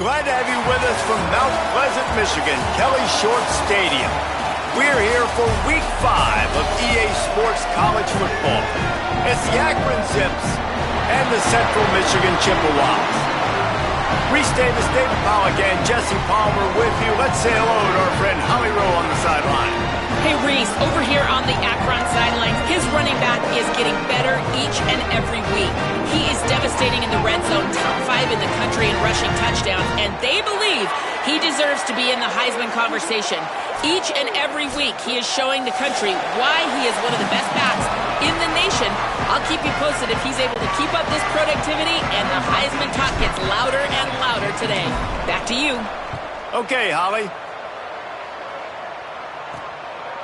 Glad to have you with us from Mount Pleasant, Michigan, Kelly Short Stadium. We're here for Week 5 of EA Sports College Football. It's the Akron Zips and the Central Michigan Chippewas. Reese Davis, David Pollack, and Jesse Palmer with you. Let's say hello to our friend Holly Rowe on the sideline. Hey, Reese, over here on the Akron sidelines, his running back is getting better each and every week. He is devastating in the red zone, top 5 in the country in rushing touchdowns, and they believe he deserves to be in the Heisman conversation. Each and every week, he is showing the country why he is one of the best backs in the nation. I'll keep you posted if he's able to keep up this productivity, and the Heisman talk gets louder and louder today. Back to you. Okay, Holly.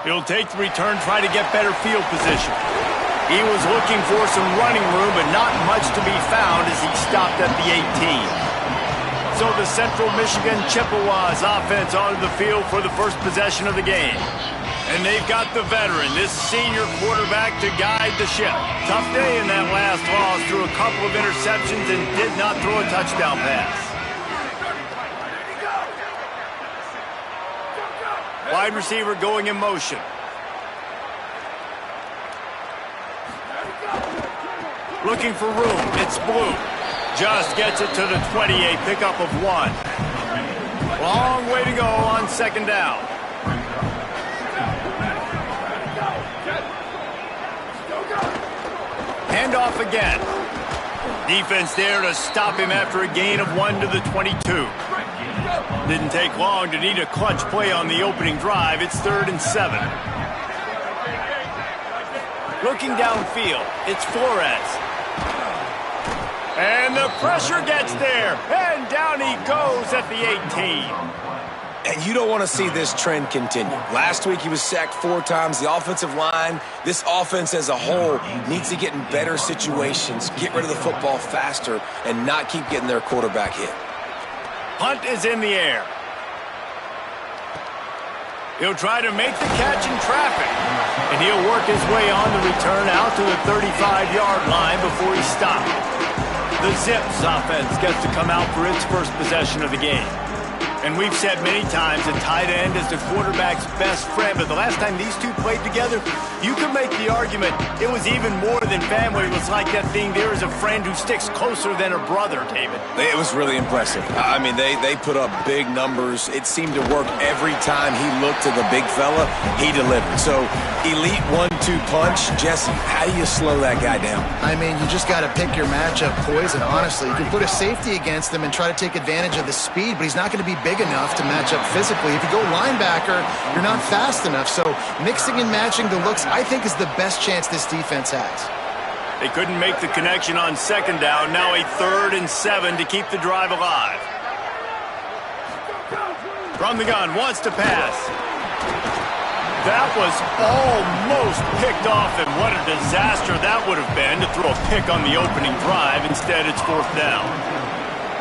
He'll take the return, try to get better field position. He was looking for some running room, but not much to be found as he stopped at the 18. So the Central Michigan Chippewas offense onto the field for the first possession of the game. And they've got the veteran, this senior quarterback, to guide the ship. Tough day in that last loss, threw a couple of interceptions and did not throw a touchdown pass. Wide receiver going in motion. Looking for room. It's Blue. Just gets it to the 28. Pickup of 1. Long way to go on second down. Handoff again. Defense there to stop him after a gain of 1 to the 22. Didn't take long to need a clutch play on the opening drive. It's 3rd and 7. Looking downfield, it's Flores. And the pressure gets there. And down he goes at the 18. And you don't want to see this trend continue. Last week he was sacked 4 times. The offensive line, this offense as a whole, needs to get in better situations, get rid of the football faster, and not keep getting their quarterback hit. Punt is in the air. He'll try to make the catch in traffic. And he'll work his way on the return out to the 35-yard line before he stopped. The Zips offense gets to come out for its first possession of the game. And we've said many times that tight end is the quarterback's best friend, but the last time these two played together, you could make the argument it was even more than family. It was like that thing there is a friend who sticks closer than a brother, David. It was really impressive. I mean, they put up big numbers. It seemed to work every time he looked to the big fella, he delivered. So, elite 1-2 punch. Jesse, how do you slow that guy down? I mean, you just got to pick your matchup poison, honestly. You can put a safety against him and try to take advantage of the speed, but he's not going to be big enough to match up physically. If you go linebacker, you're not fast enough. So mixing and matching the looks, I think, is the best chance this defense has. They couldn't make the connection on second down. Now a 3rd and 7 to keep the drive alive. From the gun, wants to pass. That was almost picked off, and what a disaster that would have been to throw a pick on the opening drive. Instead, it's 4th down.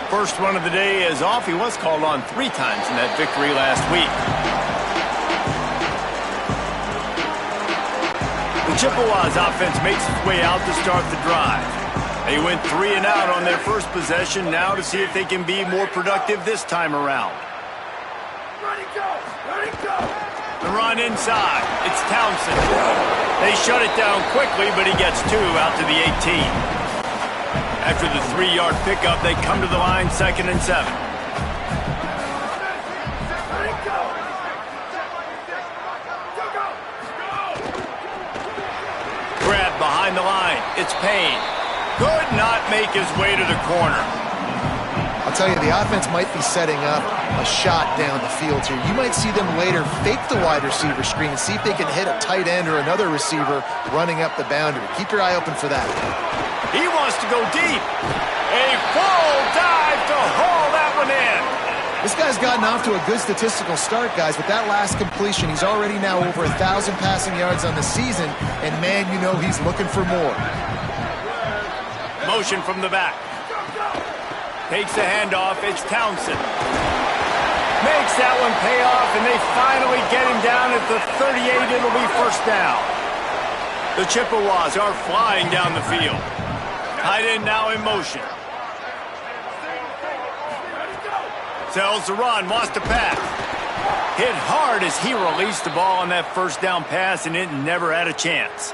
First run of the day is off. He was called on 3 times in that victory last week. The Chippewas offense makes its way out to start the drive. They went 3 and out on their first possession, now to see if they can be more productive this time around. Ready, go! Ready, go! The run inside. It's Townsend. They shut it down quickly, but he gets 2 out to the 18. After the 3-yard pickup, they come to the line 2nd and 7. Grab behind the line. It's Payne. Could not make his way to the corner. I'll tell you, the offense might be setting up a shot down the field here. You might see them later fake the wide receiver screen and see if they can hit a tight end or another receiver running up the boundary. Keep your eye open for that. He wants to go deep. A full dive to haul that one in. This guy's gotten off to a good statistical start, guys. With that last completion, he's already now over 1,000 passing yards on the season, and man, you know he's looking for more. Motion from the back. Takes the handoff. It's Townsend. Makes that one pay off, and they finally get him down at the 38. It'll be 1st down. The Chippewas are flying down the field. Tight end now in motion. Sells the run, wants to pass. Hit hard as he released the ball on that first down pass, and it never had a chance.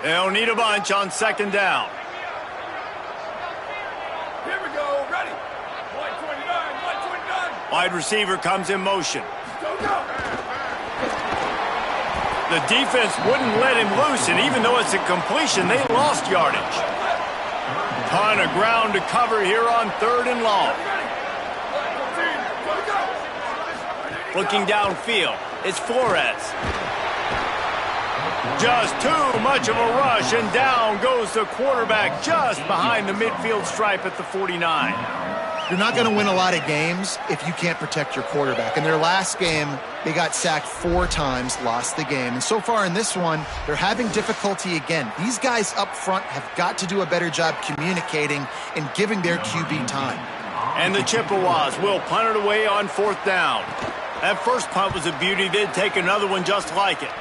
They'll need a bunch on second down. Here we go. Ready. 129. Wide receiver comes in motion. Go, go. The defense wouldn't let him loose, and even though it's a completion, they lost yardage. Ton of ground to cover here on 3rd and long. Looking downfield, it's Flores. Just too much of a rush, and down goes the quarterback just behind the midfield stripe at the 49. You're not going to win a lot of games if you can't protect your quarterback. In their last game, they got sacked 4 times, lost the game. And so far in this one, they're having difficulty again. These guys up front have got to do a better job communicating and giving their QB time. And the Chippewas will punt it away on 4th down. That first punt was a beauty. They'd take another one just like it.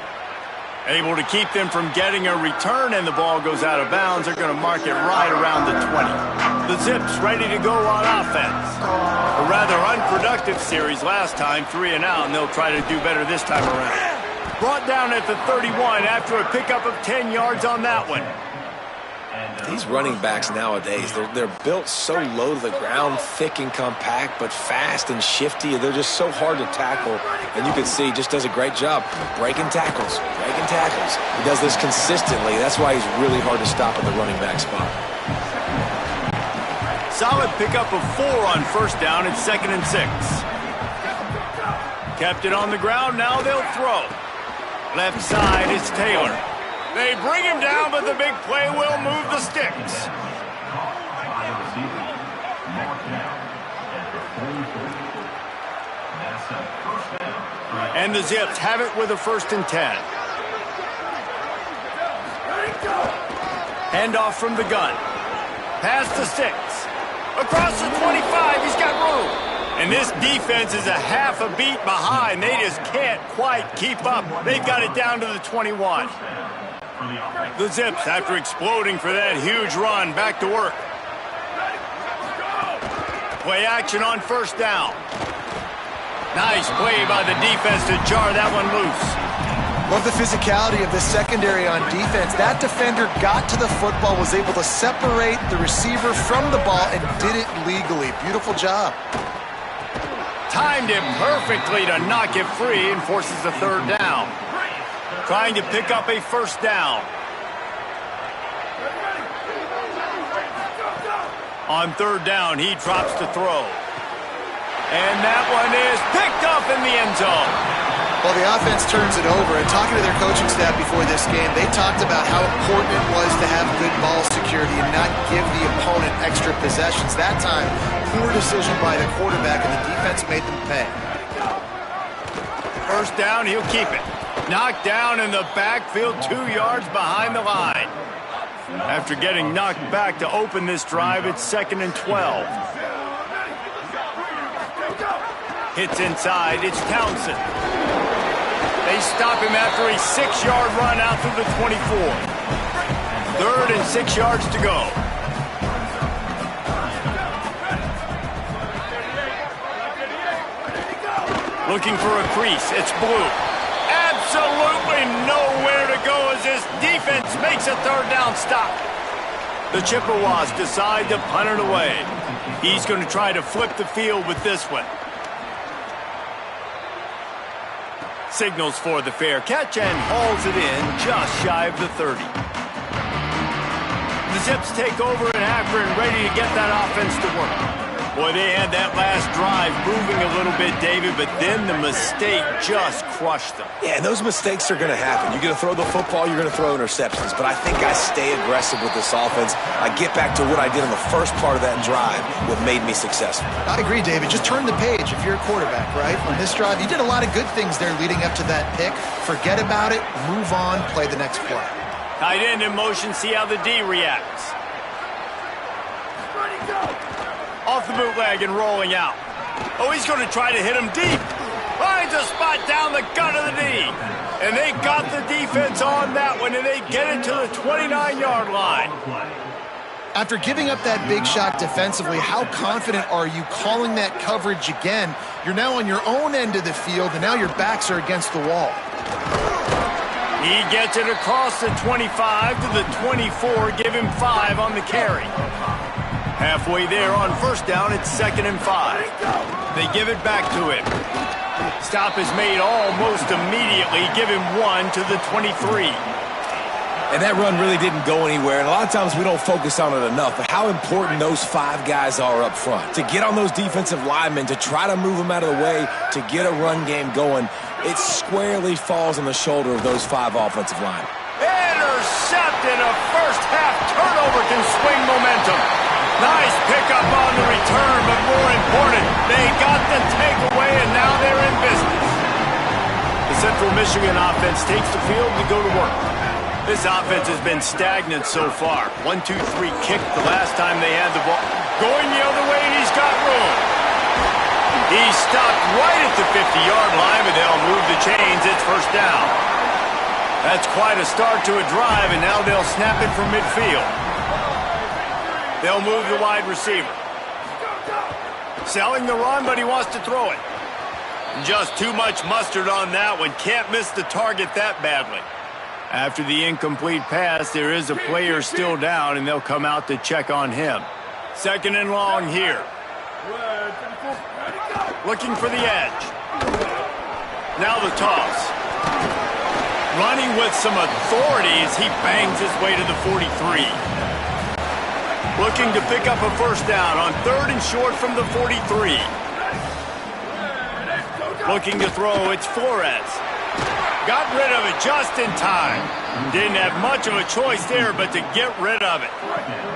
Able to keep them from getting a return, and the ball goes out of bounds. They're going to mark it right around the 20. The Zips ready to go on offense. A rather unproductive series last time, 3 and out, and they'll try to do better this time around. Brought down at the 31 after a pickup of 10 yards on that one. These running backs nowadays, they're built so low to the ground, thick and compact, but fast and shifty. They're just so hard to tackle. And you can see he just does a great job breaking tackles. He does this consistently. That's why he's really hard to stop at the running back spot. Solid pickup of 4 on 1st down. It's 2nd and 6. Kept it on the ground. Now they'll throw. Left side, it's Taylor. They bring him down, but the big play will move the sticks. And the Zips have it with a 1st and 10. Handoff from the gun. Past the 6. Across the 25, he's got room. And this defense is a half a beat behind. They just can't quite keep up. They've got it down to the 21. The Zips, after exploding for that huge run, back to work. Play action on 1st down. Nice play by the defense to jar that one loose. Love the physicality of the secondary on defense. That defender got to the football, was able to separate the receiver from the ball, and did it legally. Beautiful job. Timed it perfectly to knock it free and forces the 3rd down. Trying to pick up a 1st down. On 3rd down, he drops to throw. And that one is picked up in the end zone. Well, the offense turns it over, and talking to their coaching staff before this game, they talked about how important it was to have good ball security and not give the opponent extra possessions. That time, poor decision by the quarterback, and the defense made them pay. 1st down, he'll keep it. Knocked down in the backfield, 2 yards behind the line. After getting knocked back to open this drive, it's 2nd and 12. Hits inside, it's Townsend. They stop him after a 6-yard run out through the 24. 3rd and 6 yards to go. Looking for a crease, it's Blue. Absolutely nowhere to go as this defense makes a 3rd down stop. The Chippewas decide to punt it away. He's going to try to flip the field with this one. Signals for the fair catch and hauls it in just shy of the 30. The Zips take over in Akron, ready to get that offense to work. Boy, they had that last drive moving a little bit, David, but then the mistake just crushed them. Yeah, and those mistakes are going to happen. You're going to throw the football, you're going to throw interceptions. But I think I stay aggressive with this offense. I get back to what I did in the first part of that drive, what made me successful. I agree, David. Just turn the page if you're a quarterback, right? On this drive, you did a lot of good things there leading up to that pick. Forget about it, move on, play the next play. Tight end in motion, see how the D reacts. Off the bootleg and rolling out. Oh, he's going to try to hit him deep. Finds a spot down the gut of the D. And they got the defense on that one, and they get it to the 29-yard line. After giving up that big shot defensively, how confident are you calling that coverage again? You're now on your own end of the field, and now your backs are against the wall. He gets it across the 25 to the 24, give him 5 on the carry. Halfway there on first down, it's 2nd and 5. They give it back to him. Stop is made almost immediately, give him 1 to the 23. And that run really didn't go anywhere, and a lot of times we don't focus on it enough, but how important those 5 guys are up front. To get on those defensive linemen, to try to move them out of the way, to get a run game going, it squarely falls on the shoulder of those 5 offensive linemen. Intercepted, a first-half turnover can swing momentum. Nice pickup on the return, but more important, they got the takeaway, and now they're in business. The Central Michigan offense takes the field to go to work. This offense has been stagnant so far. 1-2-3 kick the last time they had the ball. Going the other way, and he's got room. He's stopped right at the 50-yard line, but they'll move the chains. It's first down. That's quite a start to a drive, and now they'll snap it from midfield. They'll move the wide receiver. Selling the run, but he wants to throw it. Just too much mustard on that one. Can't miss the target that badly. After the incomplete pass, there is a player still down, and they'll come out to check on him. 2nd and long here. Looking for the edge. Now the toss. Running with some authority as he bangs his way to the 43. Looking to pick up a first down on 3rd and short from the 43. Looking to throw, it's Flores. Got rid of it just in time. Didn't have much of a choice there, but to get rid of it.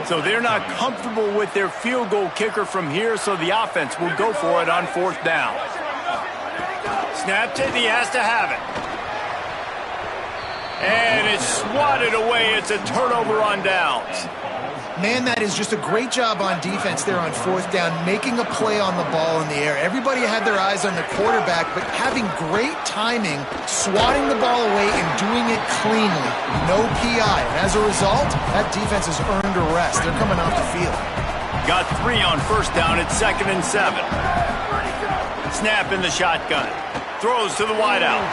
So they're not comfortable with their field goal kicker from here, so the offense will go for it on 4th down. Snapped it, he has to have it. And it's swatted away. It's a turnover on downs. Man, that is just a great job on defense there on 4th down, making a play on the ball in the air. Everybody had their eyes on the quarterback, but having great timing, swatting the ball away and doing it cleanly. No PI. And as a result, that defense has earned a rest. They're coming off the field. Got 3 on first down at 2nd and 7. Snap in the shotgun. Throws to the wideout.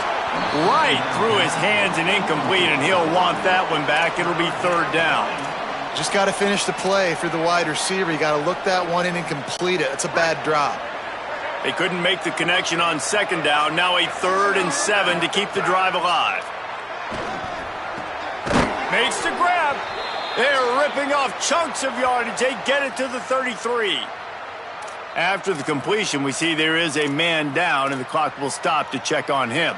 Right through his hands and incomplete, and he'll want that one back. It'll be 3rd down. Just got to finish the play for the wide receiver. You got to look that one in and complete it. It's a bad drop. They couldn't make the connection on 2nd down. Now a 3rd and 7 to keep the drive alive. Makes the grab. They're ripping off chunks of yardage. They get it to the 33. After the completion, we see there is a man down, and the clock will stop to check on him.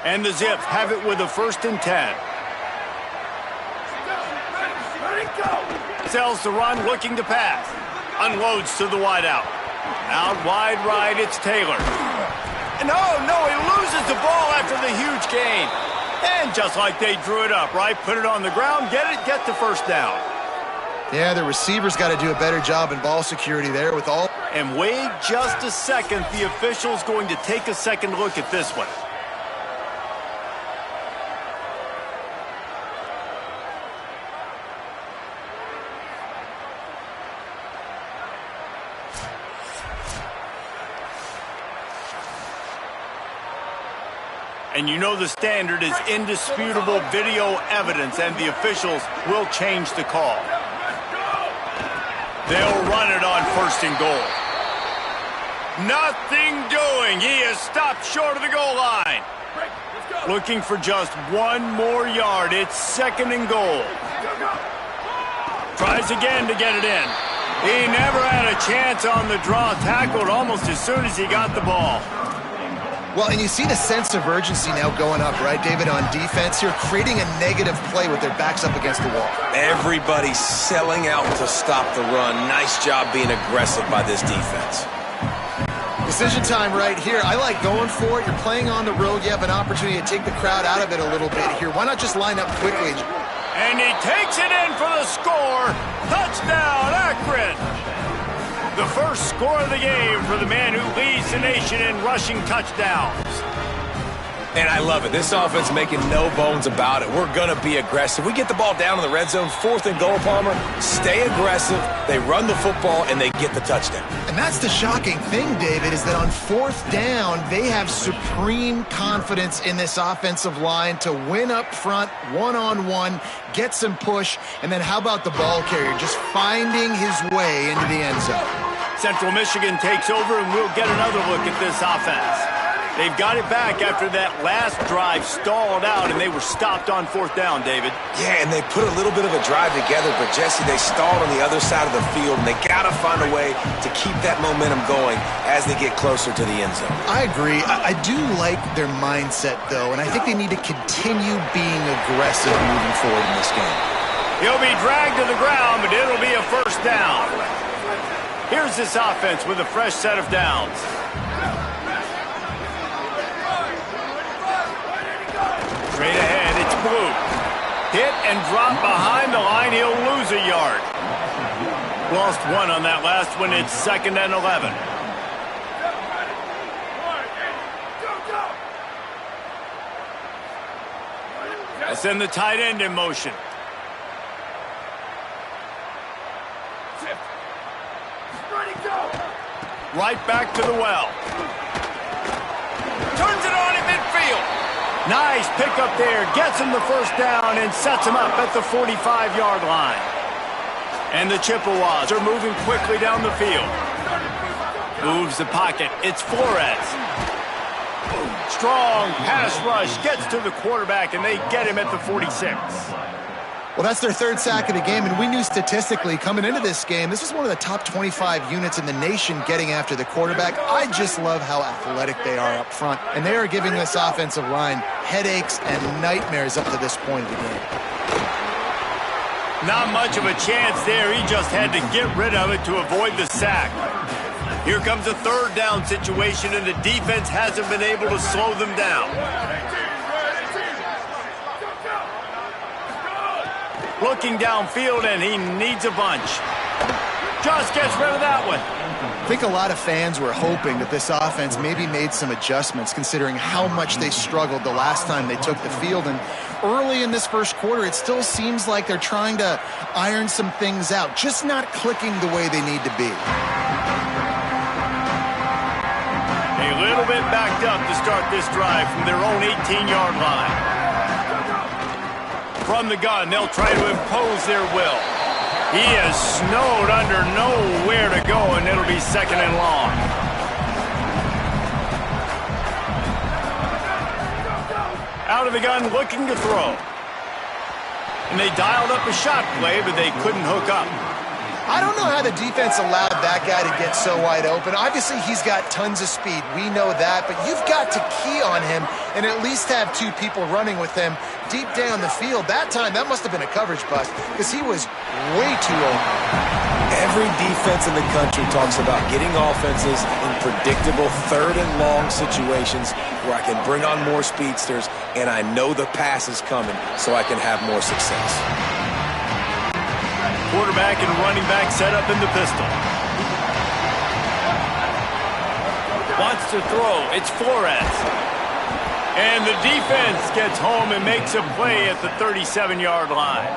And the Zips have it with a 1st and 10. Sells the run, looking to pass. Unloads to the wideout. Out wide right, it's Taylor. No, he loses the ball after the huge gain. And just like they drew it up, right? Put it on the ground, get the first down. Yeah, the receivers got to do a better job in ball security there with all. And wait just a second. The official's going to take a second look at this one. And you know the standard is indisputable video evidence, and the officials will change the call. They'll run it on 1st and goal. Nothing doing. He is stopped short of the goal line. Looking for just 1 more yard. It's 2nd and goal. Tries again to get it in. He never had a chance on the draw. Tackled almost as soon as he got the ball. Well, and you see the sense of urgency now going up, right, David, on defense here, creating a negative play with their backs up against the wall. Everybody's selling out to stop the run. Nice job being aggressive by this defense. Decision time right here. I like going for it. You're playing on the road. You have an opportunity to take the crowd out of it a little bit here. Why not just line up quickly? And he takes it in for the score. Touchdown, Akron. The first score of the game for the man who leads the nation in rushing touchdowns. And I love it. This offense making no bones about it. We're going to be aggressive. We get the ball down in the red zone, 4th and goal, Palmer. Stay aggressive. They run the football, and they get the touchdown. And that's the shocking thing, David, is that on 4th down, they have supreme confidence in this offensive line to win up front, one-on-one, get some push, and then how about the ball carrier just finding his way into the end zone? Central Michigan takes over, and we'll get another look at this offense. They've got it back after that last drive stalled out, and they were stopped on 4th down, David. Yeah, and they put a little bit of a drive together, but, Jesse, they stalled on the other side of the field, and they got to find a way to keep that momentum going as they get closer to the end zone. I agree. I do like their mindset, though, and I think they need to continue being aggressive moving forward in this game. He'll be dragged to the ground, but it'll be a 1st down. Here's this offense with a fresh set of downs. Straight ahead, it's Blue. Hit and drop behind the line. He'll lose a yard. Lost 1 on that last one. It's 2nd and 11. They send the tight end in motion. Right back to the well. Turns it on in midfield. Nice pickup there. Gets him the 1st down and sets him up at the 45-yard line. And the Chippewas are moving quickly down the field. Moves the pocket. It's Flores. Strong pass rush. Gets to the quarterback, and they get him at the 46. Well, that's their 3rd sack of the game, and we knew statistically coming into this game, this was one of the top 25 units in the nation getting after the quarterback. I just love how athletic they are up front, and they are giving this offensive line headaches and nightmares up to this point of the game. Not much of a chance there. He just had to get rid of it to avoid the sack. Here comes a 3rd down situation, and the defense hasn't been able to slow them down. Looking downfield, and he needs a bunch. Just gets rid of that one. I think a lot of fans were hoping that this offense maybe made some adjustments considering how much they struggled the last time they took the field. And early in this 1st quarter, it still seems like they're trying to iron some things out, just not clicking the way they need to be. A little bit backed up to start this drive from their own 18-yard line. From the gun, they'll try to impose their will. He is snowed under, nowhere to go, and it'll be 2nd and long. Out of the gun, looking to throw. And they dialed up a shot play, but they couldn't hook up. I don't know how the defense allowed that guy to get so wide open. Obviously, he's got tons of speed. We know that, but you've got to key on him and at least have 2 people running with him deep down the field. That time, that must have been a coverage bust because he was way too open. Every defense in the country talks about getting offenses in predictable 3rd and long situations where I can bring on more speedsters and I know the pass is coming so I can have more success. Quarterback and running back set up in the pistol. Wants to throw. It's Flores. And the defense gets home and makes a play at the 37-yard line.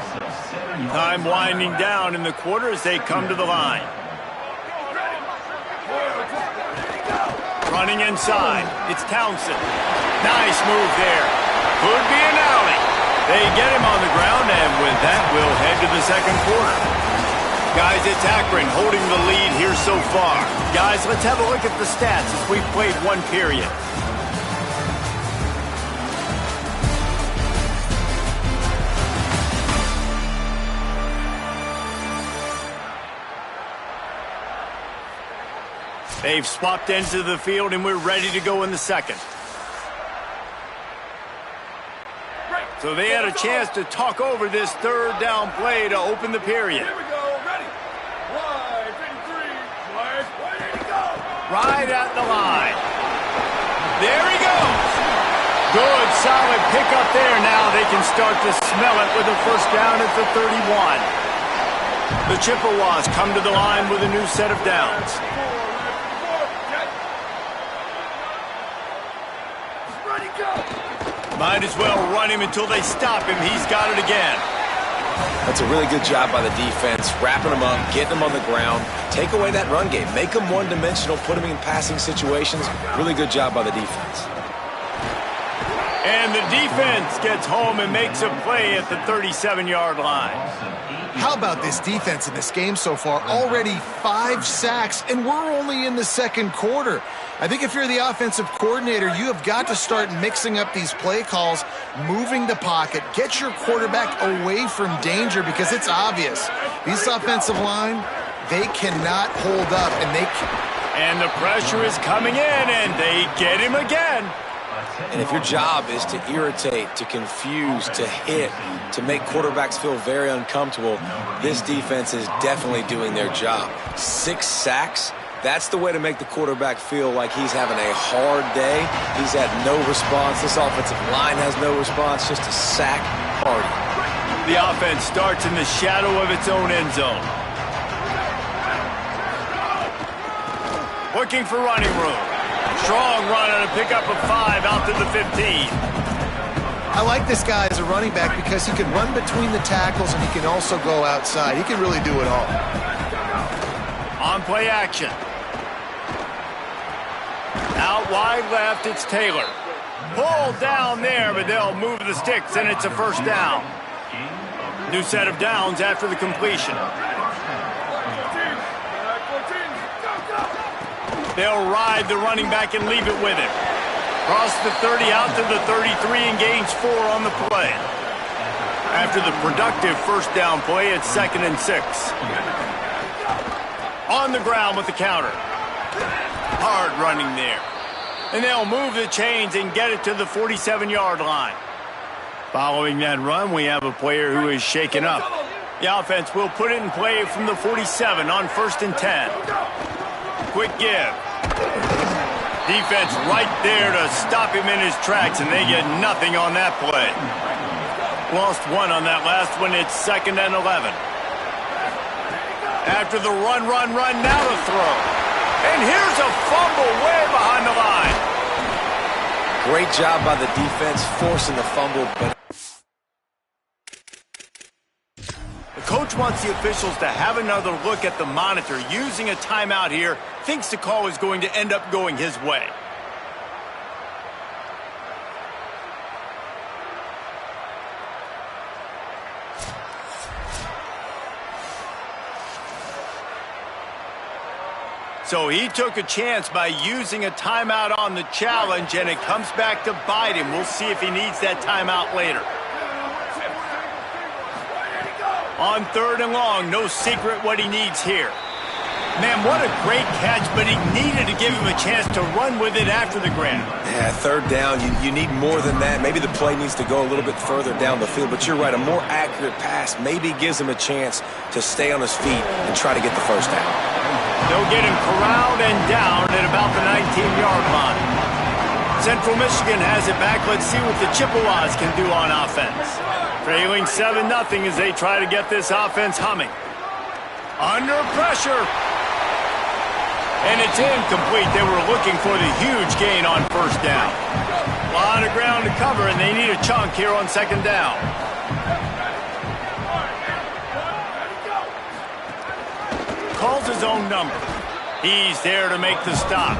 Time winding down in the quarter as they come to the line. Running inside. It's Townsend. Nice move there. Could be an alley. They get him on the ground, and with that, we'll head to the 2nd quarter. Guys, it's Akron holding the lead here so far. Guys, let's have a look at the stats as we've played 1 period. They've swapped ends of the field, and we're ready to go in the 2nd. So they had a chance to talk over this 3rd down play to open the period. Here we go, ready. 1, 2, 3, ready to go. Right at the line. There he goes. Good, solid pickup there. Now they can start to smell it with a 1st down at the 31. The Chippewas come to the line with a new set of downs. Ready, go. Might as well run him until they stop him. He's got it again. That's a really good job by the defense, wrapping them up, getting them on the ground. Take away that run game. Make them one-dimensional, put them in passing situations. Really good job by the defense. And the defense gets home and makes a play at the 37-yard line. How about this defense in this game so far? Already 5 sacks, and we're only in the second quarter. I think if you're the offensive coordinator, you have got to start mixing up these play calls, moving the pocket, get your quarterback away from danger, because it's obvious. This offensive line, they cannot hold up, and the pressure is coming in, and they get him again. And if your job is to irritate, to confuse, to hit, to make quarterbacks feel very uncomfortable, this defense is definitely doing their job. 6 sacks, that's the way to make the quarterback feel like he's having a hard day. He's had no response. This offensive line has no response, just a sack party. The offense starts in the shadow of its own end zone. Looking for running room. Strong run on a pickup of 5 out to the 15. I like this guy as a running back because he can run between the tackles and he can also go outside. He can really do it all. On play action. Out wide left, it's Taylor. Pulled down there, but they'll move the sticks, and it's a first down. New set of downs after the completion. They'll ride the running back and leave it with him. Cross the 30 out to the 33 and gains 4 on the play. After the productive first down play, it's 2nd and 6. On the ground with the counter. Hard running there. And they'll move the chains and get it to the 47-yard line. Following that run, we have a player who is shaken up. The offense will put it in play from the 47 on 1st and 10. Quick give. Defense right there to stop him in his tracks, and they get nothing on that play. Lost 1 on that last one. It's 2nd and 11. After the run, now to throw. And here's a fumble way behind the line. Great job by the defense forcing the fumble, but Coach wants the officials to have another look at the monitor. Using a timeout here, thinks the call is going to end up going his way. So he took a chance by using a timeout on the challenge, and it comes back to bite him. We'll see if he needs that timeout later. On 3rd and long, no secret what he needs here. Man, what a great catch, but he needed to give him a chance to run with it after the grab. yeah, 3rd down, you need more than that. Maybe the play needs to go a little bit further down the field, but you're right, a more accurate pass maybe gives him a chance to stay on his feet and try to get the first down. They'll get him corralled and down at about the 19-yard line. Central Michigan has it back. Let's see what the Chippewas can do on offense. Trailing 7-0 as they try to get this offense humming. Under pressure. And it's incomplete. They were looking for the huge gain on 1st down. A lot of ground to cover, and they need a chunk here on 2nd down. Calls his own number. He's there to make the stop.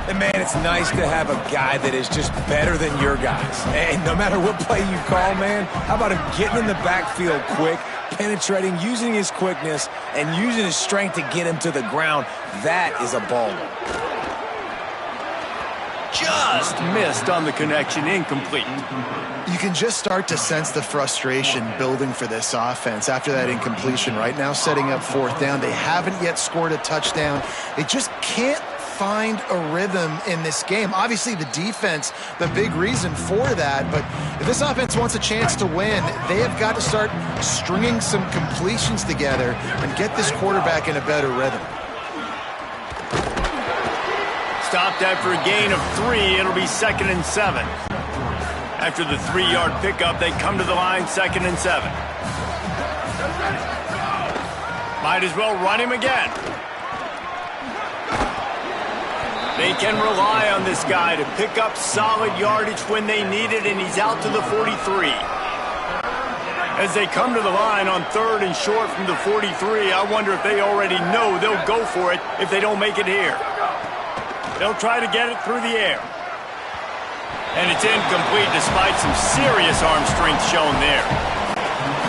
And, man, it's nice to have a guy that is just better than your guys. And no matter what play you call, man, how about him getting in the backfield quick, penetrating, using his quickness, and using his strength to get him to the ground. That is a baller. Just missed on the connection, incomplete. You can just start to sense the frustration building for this offense after that incompletion. Right now, setting up 4th down. They haven't yet scored a touchdown. They just can't find a rhythm in this game. Obviously, the defense, the big reason for that, but if this offense wants a chance to win, they have got to start stringing some completions together and get this quarterback in a better rhythm. Stopped after a gain of 3. It'll be 2nd and 7. After the 3-yard pickup, they come to the line, 2nd and 7. Might as well run him again. They can rely on this guy to pick up solid yardage when they need it, and he's out to the 43. As they come to the line on 3rd and short from the 43, I wonder if they already know they'll go for it if they don't make it here. They'll try to get it through the air. And it's incomplete despite some serious arm strength shown there.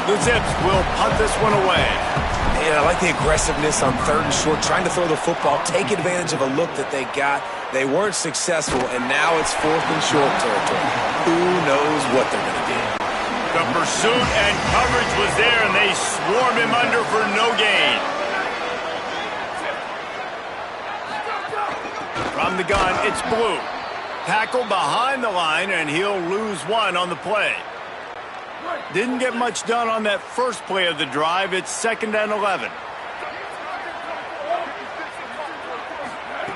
The Zips will punt this one away. Man, I like the aggressiveness on 3rd and short, trying to throw the football, take advantage of a look that they got. They weren't successful, and now it's 4th and short territory. Who knows what they're going to do? The pursuit and coverage was there, and they swarmed him under for no gain. From the gun, it's Blue. Tackle behind the line, and he'll lose one on the play. Didn't get much done on that first play of the drive. It's 2nd and 11.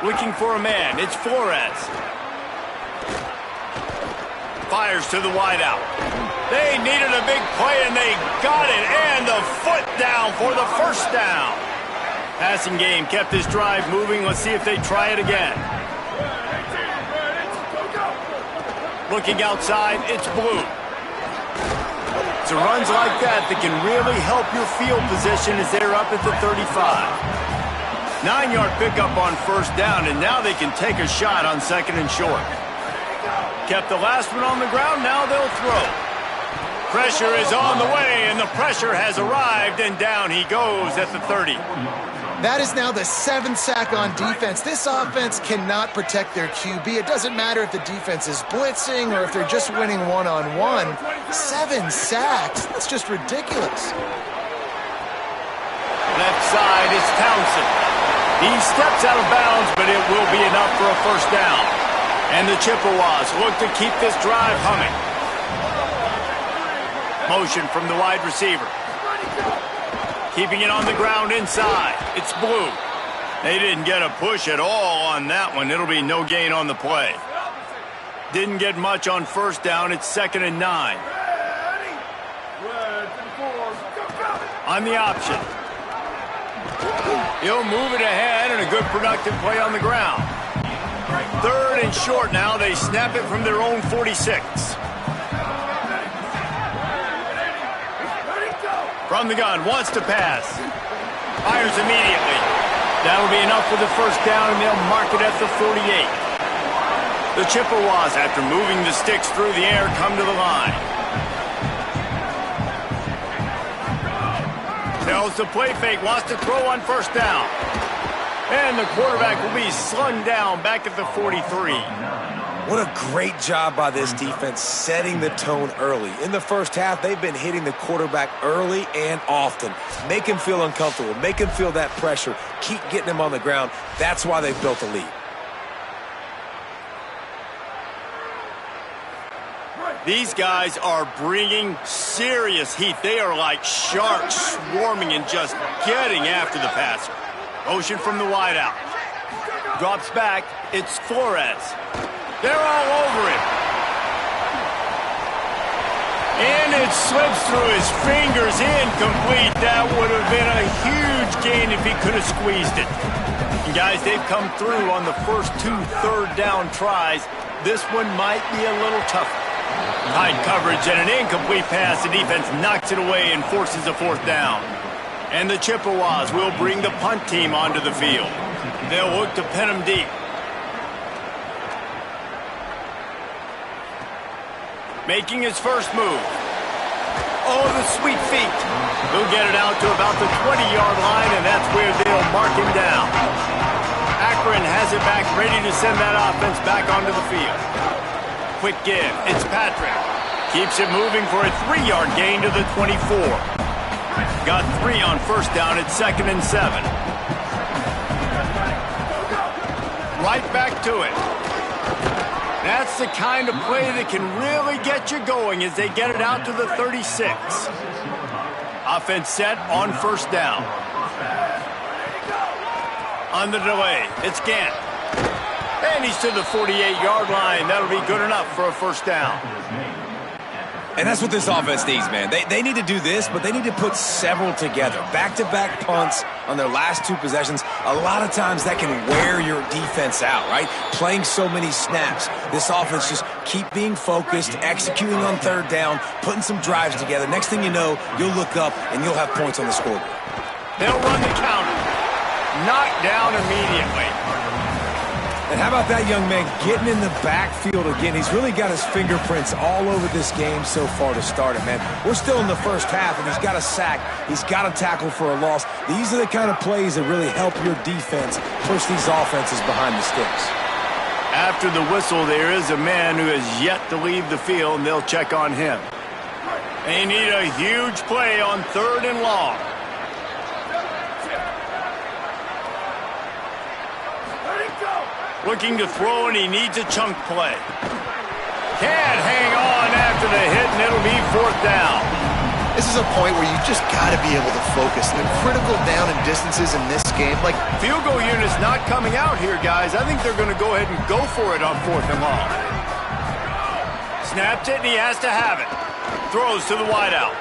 Looking for a man. It's Flores. Fires to the wideout. They needed a big play, and they got it. And the foot down for the first down. Passing game kept this drive moving. Let's see if they try it again. Looking outside, it's Blue. It's runs like that that can really help your field position as they're up at the 35. 9-yard pickup on 1st down, and now they can take a shot on 2nd and short. Kept the last one on the ground, now they'll throw. Pressure is on the way, and the pressure has arrived, and down he goes at the 30. That is now the 7th sack on defense. This offense cannot protect their QB. It doesn't matter if the defense is blitzing or if they're just winning one-on-one. 7 sacks. That's just ridiculous. Left side is Townsend. He steps out of bounds, but it will be enough for a first down. And the Chippewas look to keep this drive humming. Motion from the wide receiver. Keeping it on the ground inside. It's Blue. They didn't get a push at all on that one. It'll be no gain on the play. Didn't get much on 1st down. It's 2nd and 9. On the option. He'll move it ahead, and a good productive play on the ground. 3rd and short now. They snap it from their own 46. From the gun, wants to pass. Fires immediately. That'll be enough for the first down, and they'll mark it at the 48. The Chippewas, after moving the sticks through the air, come to the line. Tells the play fake, wants to throw on 1st down. And the quarterback will be slung down back at the 43. What a great job by this defense setting the tone early. In the first half, they've been hitting the quarterback early and often. Make him feel uncomfortable. Make him feel that pressure. Keep getting him on the ground. That's why they've built a lead. These guys are bringing serious heat. They are like sharks swarming and just getting after the passer. Motion from the wideout. Drops back. It's Flores. They're all over him. And it slips through his fingers, incomplete. That would have been a huge gain if he could have squeezed it. And guys, they've come through on the first 2 3rd down tries. This one might be a little tougher. Tight coverage and an incomplete pass. The defense knocks it away and forces a 4th down. And the Chippewas will bring the punt team onto the field. They'll look to pin them deep. Making his first move. Oh, the sweet feet. He'll get it out to about the 20-yard line, and that's where they'll mark him down. Akron has it back, ready to send that offense back onto the field. Quick give. It's Patrick. Keeps it moving for a 3-yard gain to the 24. Got 3 on 1st down. It's 2nd and 7. Right back to it. That's the kind of play that can really get you going as they get it out to the 36. Offense set on 1st down. On the delay, it's Gant. And he's to the 48-yard line. That'll be good enough for a 1st down. And that's what this offense needs, man. They need to do this, but they need to put several together. Back-to-back punts on their last 2 possessions. A lot of times that can wear your defense out, right? Playing so many snaps. This offense just keep being focused, executing on 3rd down, putting some drives together. Next thing you know, you'll look up and you'll have points on the scoreboard. They'll run the counter. Knocked down immediately. And how about that young man getting in the backfield again? He's really got his fingerprints all over this game so far to start it, man. We're still in the first half, and he's got a sack. He's got a tackle for a loss. These are the kind of plays that really help your defense push these offenses behind the sticks. After the whistle, there is a man who has yet to leave the field, and they'll check on him. They need a huge play on 3rd and long. Looking to throw, and he needs a chunk play. Can't hang on after the hit, and it'll be 4th down. This is a point where you just got to be able to focus. The critical down and distances in this game, like Field goal unit's not coming out here, guys. I think they're going to go ahead and go for it on 4th and long. Snapped it, and he has to have it. Throws to the wideout.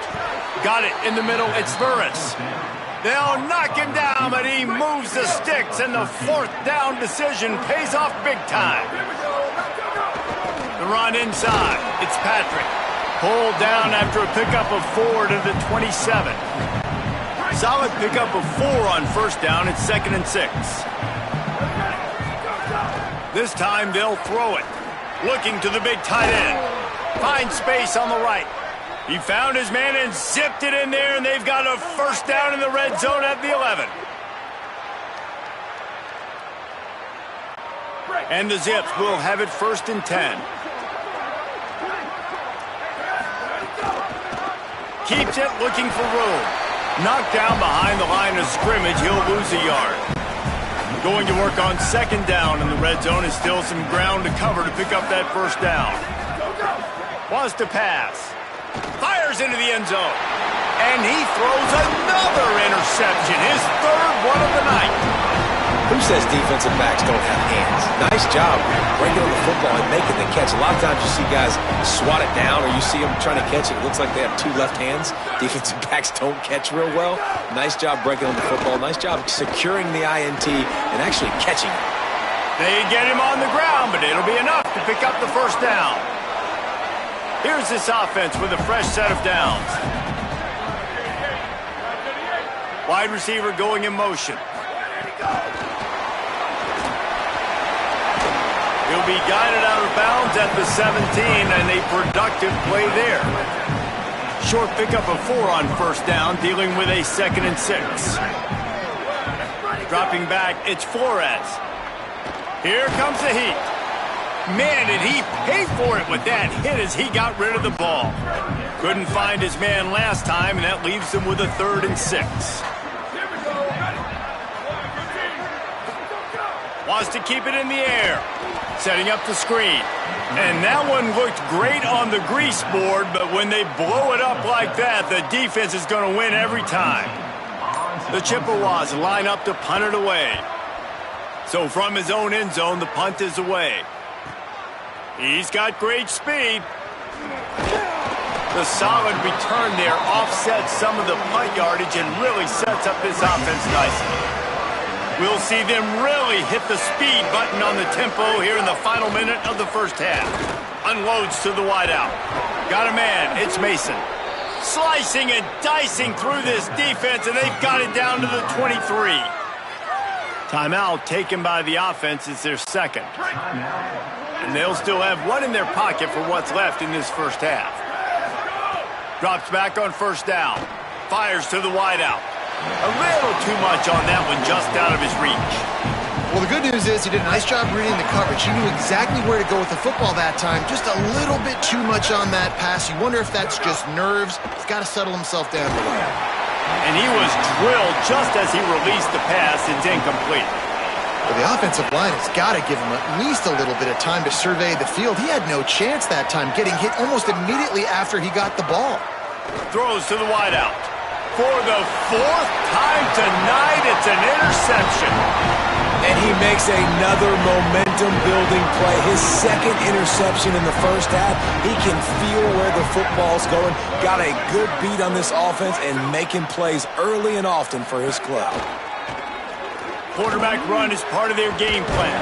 Got it in the middle. It's Burris. They'll knock him down, but he moves the sticks, and the 4th down decision pays off big time. The run inside. It's Patrick. Pulled down after a pickup of 4 to the 27. Solid pickup of 4 on 1st down. It's 2nd and 6. This time they'll throw it. Looking to the big tight end. Finds space on the right. He found his man and zipped it in there, and they've got a 1st down in the red zone at the 11. And the Zips will have it 1st and 10. Keeps it, looking for room. Knocked down behind the line of scrimmage, he'll lose a yard. Going to work on 2nd down in the red zone, is still some ground to cover to pick up that 1st down. Wants to pass. Fires into the end zone. And he throws another interception. His 3rd one of the night. Who says defensive backs don't have hands? Nice job breaking on the football and making the catch. A lot of times you see guys swat it down, or you see them trying to catch it. It looks like they have 2 left hands. Defensive backs don't catch real well. Nice job breaking on the football. Nice job securing the INT and actually catching it. They get him on the ground, but it'll be enough to pick up the 1st down. Here's this offense with a fresh set of downs. Wide receiver going in motion. He'll be guided out of bounds at the 17, and a productive play there. Short pickup of 4 on 1st down, dealing with a 2nd and 6. Dropping back, it's Flores. Here comes the heat. Man, did he pay for it with that hit as he got rid of the ball. Couldn't find his man last time, and that leaves him with a 3rd and 6. Wants to keep it in the air. Setting up the screen. And that one looked great on the grease board, but when they blow it up like that, the defense is going to win every time. The Chippewas line up to punt it away. So from his own end zone, the punt is away. He's got great speed. The solid return there offsets some of the punt yardage and really sets up this offense nicely. We'll see them really hit the speed button on the tempo here in the final minute of the 1st half. Unloads to the wideout. Got a man. It's Mason. Slicing and dicing through this defense, and they've got it down to the 23. Timeout taken by the offense. It's their 2nd. And they'll still have 1 in their pocket for what's left in this 1st half. Drops back on 1st down. Fires to the wideout. A little too much on that one, just out of his reach. Well, the good news is he did a nice job reading the coverage. He knew exactly where to go with the football that time. Just a little bit too much on that pass. You wonder if that's just nerves. He's got to settle himself down a little. And he was drilled just as he released the pass. It's incomplete. Well, the offensive line has got to give him at least a little bit of time to survey the field. He had no chance that time, getting hit almost immediately after he got the ball. Throws to the wideout. For the fourth time tonight, it's an interception. And he makes another momentum-building play. His second interception in the first half. He can feel where the football's going. Got a good beat on this offense and making plays early and often for his club. Quarterback run is part of their game plan.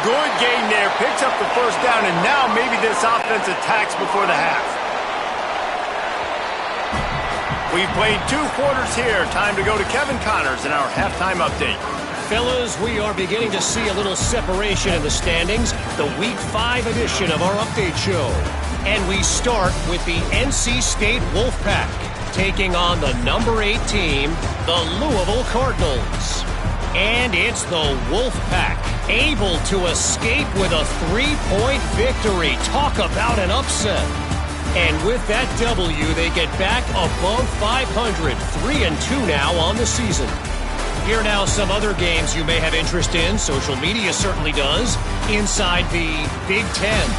Good gain there. Picks up the first down, and now maybe this offense attacks before the half. We've played 2 quarters here. Time to go to Kevin Connors in our halftime update. Fellas, we are beginning to see a little separation in the standings. The Week 5 edition of our update show. And we start with the NC State Wolfpack taking on the number 8 team, the Louisville Cardinals. And it's the Wolfpack able to escape with a 3-point victory. Talk about an upset. And with that W, they get back above 500, 3-2 now on the season. Here now some other games you may have interest in. Social media certainly does. Inside the Big Ten.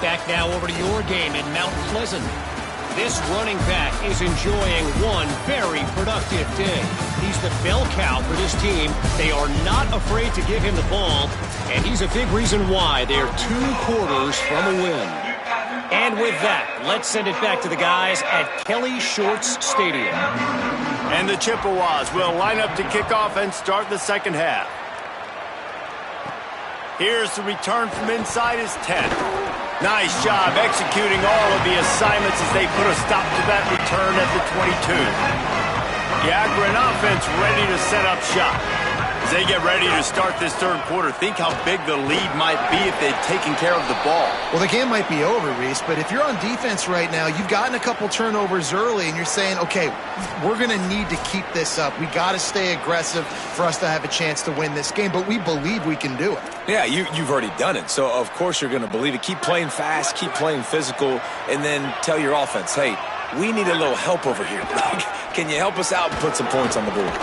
Back now over to your game in Mount Pleasant. This running back is enjoying one very productive day. He's the bell cow for this team. They are not afraid to give him the ball, and he's a big reason why they're 2 quarters from a win. And with that, let's send it back to the guys at Kelly Shorts Stadium. And the Chippewas will line up to kick off and start the second half. Here's the return from inside his 10. Nice job executing all of the assignments as they put a stop to that return at the 22. The Akron offense ready to set up shop. As they get ready to start this third quarter, think how big the lead might be if they'd taken care of the ball. Well, the game might be over, Reese, but if you're on defense right now, you've gotten a couple turnovers early, and you're saying, okay, we're going to need to keep this up. We got to stay aggressive for us to have a chance to win this game, but we believe we can do it. Yeah, you've already done it, so of course you're going to believe it. Keep playing fast, keep playing physical, and then tell your offense, hey, we need a little help over here. Can you help us out and put some points on the board?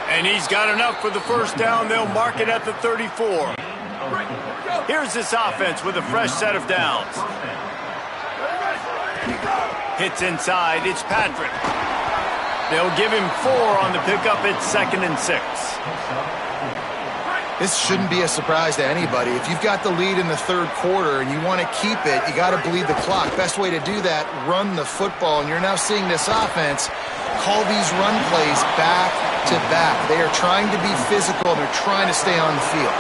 And he's got enough for the first down. They'll mark it at the 34. Here's this offense with a fresh set of downs. Hits inside. It's Patrick. They'll give him 4 on the pickup. It's 2nd and 6. This shouldn't be a surprise to anybody. If you've got the lead in the third quarter and you want to keep it, you got to bleed the clock. Best way to do that, run the football. And you're now seeing this offense call these run plays back to back. They are trying to be physical. They're trying to stay on the field.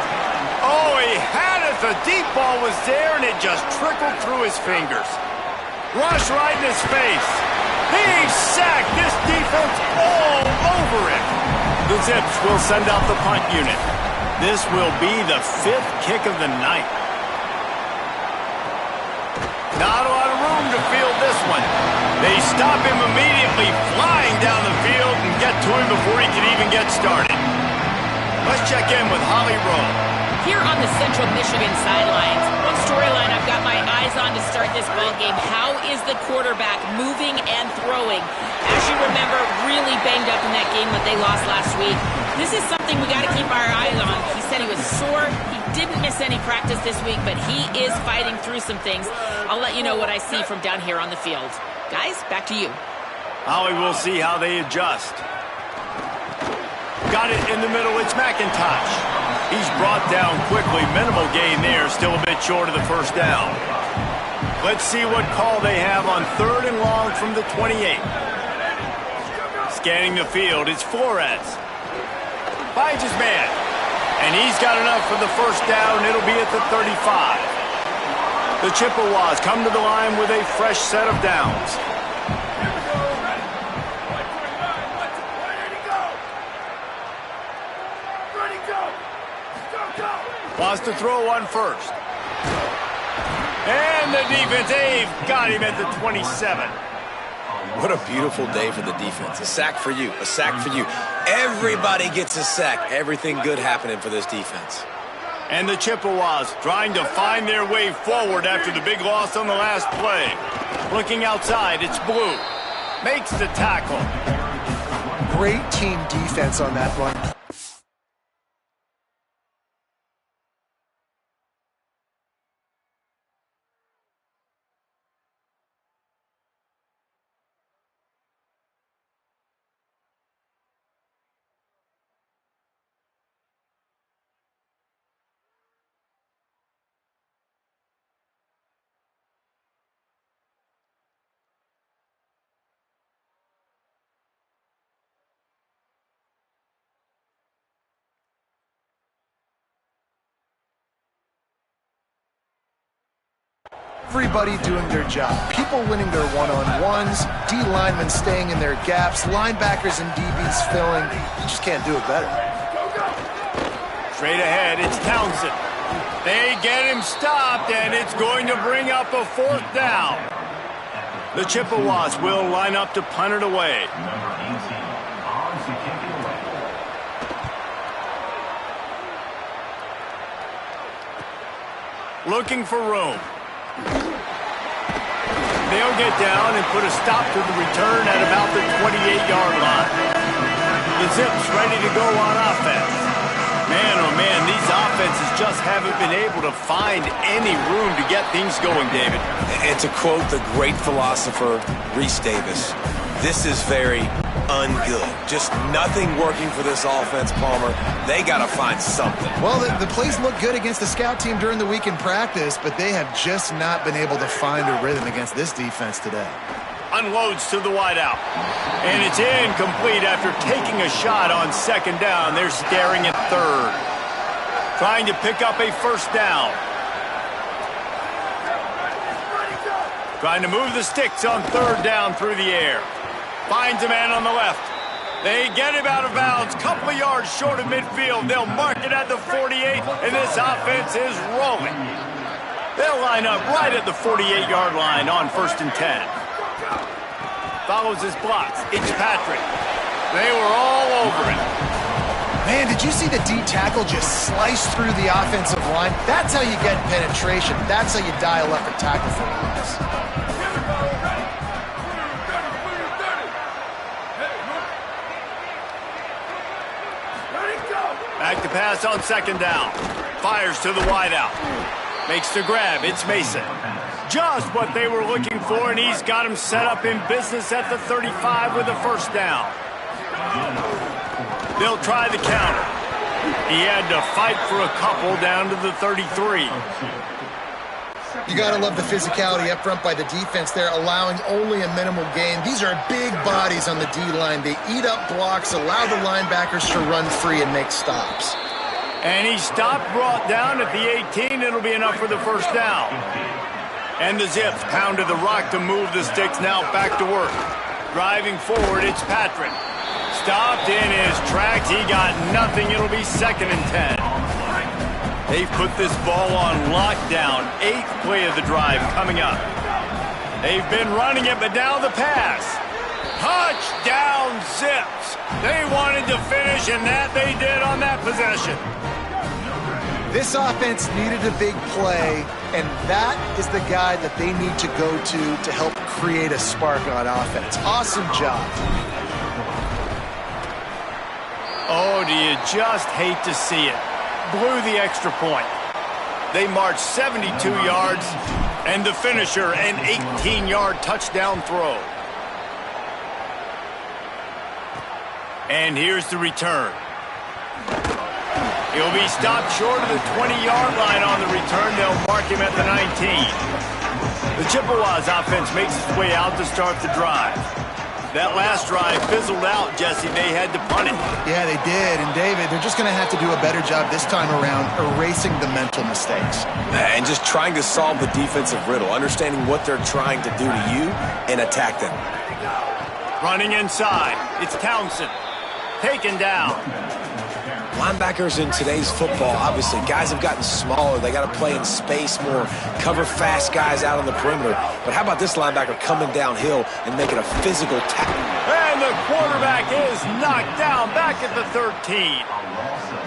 Oh, he had it. The deep ball was there, and it just trickled through his fingers. Rush right in his face. He's sacked. This defense all over it. The Zips will send out the punt unit. This will be the 5th kick of the night. Not a lot of room to field this one. They stop him immediately, flying down the field, and get to him before he can even get started. Let's check in with Holly Rowe. Here on the Central Michigan sidelines, one storyline I've got my eyes on to start this ball game. How is the quarterback moving and throwing? As you remember, really banged up in that game that they lost last week. This is something we got to keep our eyes on. He said he was sore. He didn't miss any practice this week, but he is fighting through some things. I'll let you know what I see from down here on the field. Guys, back to you. Holly will see how they adjust. Got it in the middle. It's McIntosh. He's brought down quickly. Minimal gain there. Still a bit short of the first down. Let's see what call they have on 3rd and long from the 28. Scanning the field. It's Flores. Finds his man. And he's got enough for the first down. It'll be at the 35. The Chippewas come to the line with a fresh set of downs. Wants to throw one first. And the defense, they've got him at the 27. What a beautiful day for the defense. A sack for you. A sack for you. Everybody gets a sack. Everything good happening for this defense. And the Chippewas trying to find their way forward after the big loss on the last play. Looking outside, it's Blue. Makes the tackle. Great team defense on that run. everybody doing their job. People winning their one-on-ones, D linemen staying in their gaps, linebackers and DBs filling. You just can't do it better. Straight ahead, it's Townsend. They get him stopped, and it's going to bring up a 4th down. The Chippewas will line up to punt it away. Looking for room. They'll get down and put a stop to the return at about the 28-yard line. The Zips ready to go on offense. Man, oh man, these offenses just haven't been able to find any room to get things going, David. And to quote the great philosopher, Reese Davis, this is very ungood. Just nothing working for this offense, Palmer. They got to find something. Well, the plays look good against the scout team during the week in practice, but they have just not been able to find a rhythm against this defense today. Unloads to the wideout. And it's incomplete after taking a shot on 2nd down. They're staring at 3rd. Trying to pick up a 1st down. Trying to move the sticks on 3rd down through the air. Finds a man on the left. They get him out of bounds. Couple of yards short of midfield. They'll mark it at the 48, and this offense is rolling. They'll line up right at the 48-yard line on 1st and 10. Follows his blocks. It's Patrick. They were all over it. Man, did you see the D tackle just slice through the offensive line? That's how you get penetration. That's how you dial up a tackle for loss. Back to pass on 2nd down. Fires to the wideout. Makes the grab. It's Mason. Just what they were looking for, and he's got him set up in business at the 35 with a 1st down. They'll try the counter. He had to fight for a couple down to the 33. You got to love the physicality up front by the defense there, allowing only a minimal gain. These are big bodies on the D-line. They eat up blocks, allow the linebackers to run free and make stops. And he stopped, brought down at the 18. It'll be enough for the 1st down. And the Zips pounded the rock to move the sticks, now back to work. Driving forward, it's Patrick. Stopped in his tracks. He got nothing. It'll be 2nd and 10. They've put this ball on lockdown. 8th play of the drive coming up. They've been running it, but now the pass. Touchdown, Zips. They wanted to finish, and that they did on that possession. This offense needed a big play, and that is the guy that they need to go to help create a spark on offense. Awesome job. Oh, do you just hate to see it? Blew the extra point. They marched 72 yards, and the finisher, an 18-yard touchdown throw. And here's the return. He'll be stopped short of the 20-yard line on the return. They'll mark him at the 19. The Chippewas offense makes its way out to start the drive. That last drive fizzled out, Jesse. They had to punt it. Yeah, they did. And, David, they're just going to have to do a better job this time around erasing the mental mistakes. And just trying to solve the defensive riddle, understanding what they're trying to do to you and attack them. Running inside. It's Townsend. Taken down. Linebackers in today's football, obviously, guys have gotten smaller. They got to play in space more, cover fast guys out on the perimeter. But how about this linebacker coming downhill and making a physical tackle? And the quarterback is knocked down back at the 13.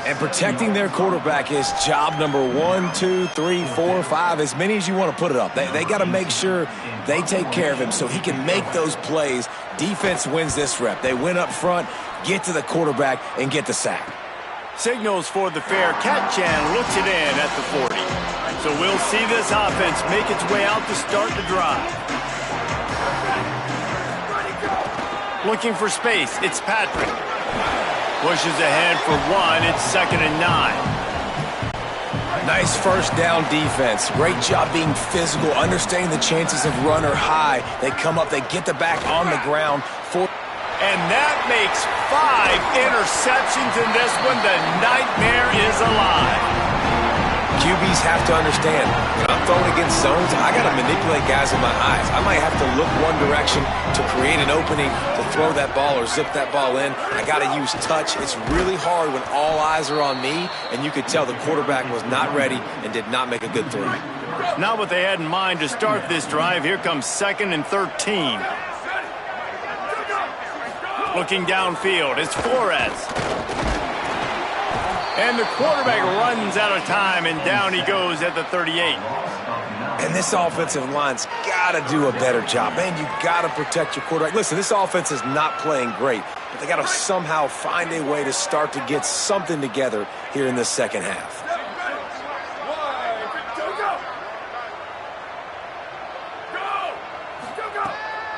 And protecting their quarterback is job number 1, 2, 3, 4, 5, as many as you want to put it up. They got to make sure they take care of him so he can make those plays. Defense wins this rep. They win up front, get to the quarterback, and get the sack. Signals for the fair catch and looks it in at the 40. So we'll see this offense make its way out to start the drive. Looking for space, it's Patrick. Pushes ahead for 1, it's 2nd and 9. Nice first down defense. Great job being physical, understanding the chances of run are high. They come up, they get the back on the ground. And that makes 5 interceptions in this one. The nightmare is alive. QBs have to understand, when I'm throwing against zones, I got to manipulate guys with my eyes. I might have to look one direction to create an opening to throw that ball or zip that ball in. I got to use touch. It's really hard when all eyes are on me, and you could tell the quarterback was not ready and did not make a good throw. Not what they had in mind to start this drive. Here comes 2nd and 13. Looking downfield, it's Flores. And the quarterback runs out of time, and down he goes at the 38. And this offensive line's got to do a better job. Man, you got to protect your quarterback. Listen, this offense is not playing great, but they got to somehow find a way to start to get something together here in this second half.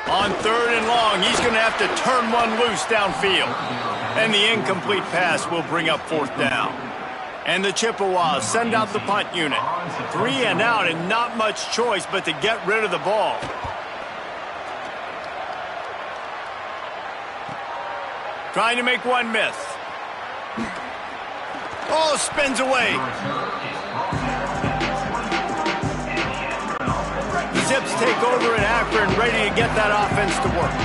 On 3rd and long, he's going to have to turn one loose downfield. And the incomplete pass will bring up 4th down. And the Chippewas send out the punt unit. 3 and out, and not much choice but to get rid of the ball. Trying to make one miss. Oh, spins away. Zips take over in Akron, ready to get that offense to work.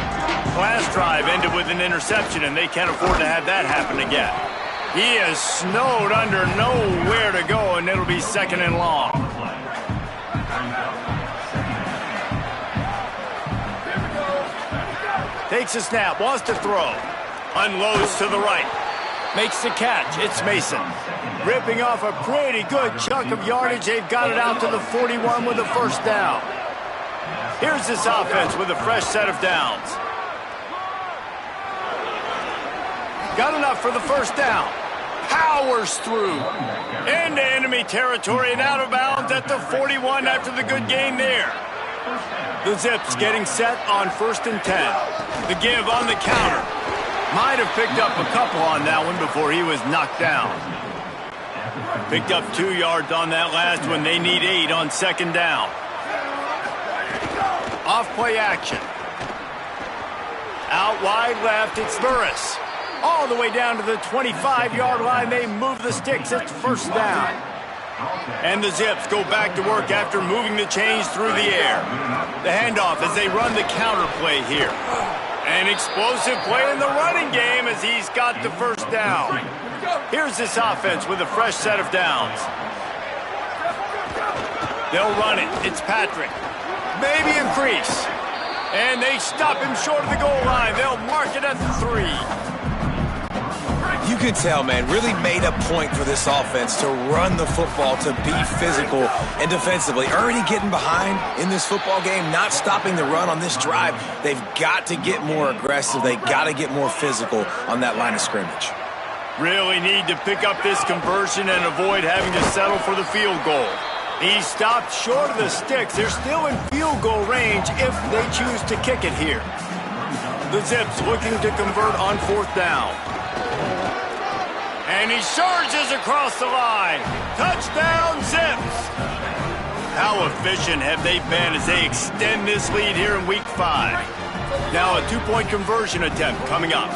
Last drive ended with an interception, and they can't afford to have that happen again. He is snowed under, nowhere to go, and it'll be 2nd and long. Takes a snap, wants to throw. Unloads to the right. Makes the catch. It's Mason. Ripping off a pretty good chunk of yardage. They've got it out to the 41 with a 1st down. Here's this offense with a fresh set of downs. Got enough for the 1st down. Powers through. Into enemy territory and out of bounds at the 41 after the good gain there. The Zips getting set on 1st and 10. The give on the counter. Might have picked up a couple on that one before he was knocked down. Picked up 2 yards on that last one. They need 8 on 2nd down. Off-play action. Out wide left, it's Burris. All the way down to the 25-yard line. They move the sticks. It's 1st down. And the Zips go back to work after moving the chains through the air. The handoff as they run the counter play here. An explosive play in the running game as he's got the 1st down. Here's this offense with a fresh set of downs. They'll run it. It's Patrick. Maybe a crease. And they stop him short of the goal line. They'll mark it at the 3. You can tell, man, really made a point for this offense to run the football, to be physical and defensively. Already getting behind in this football game, not stopping the run on this drive. They've got to get more aggressive. They got to get more physical on that line of scrimmage. Really need to pick up this conversion and avoid having to settle for the field goal. He stopped short of the sticks. They're still in field goal range if they choose to kick it here. The Zips looking to convert on 4th down. And he surges across the line. Touchdown, Zips! How efficient have they been as they extend this lead here in Week 5? Now a 2-point conversion attempt coming up.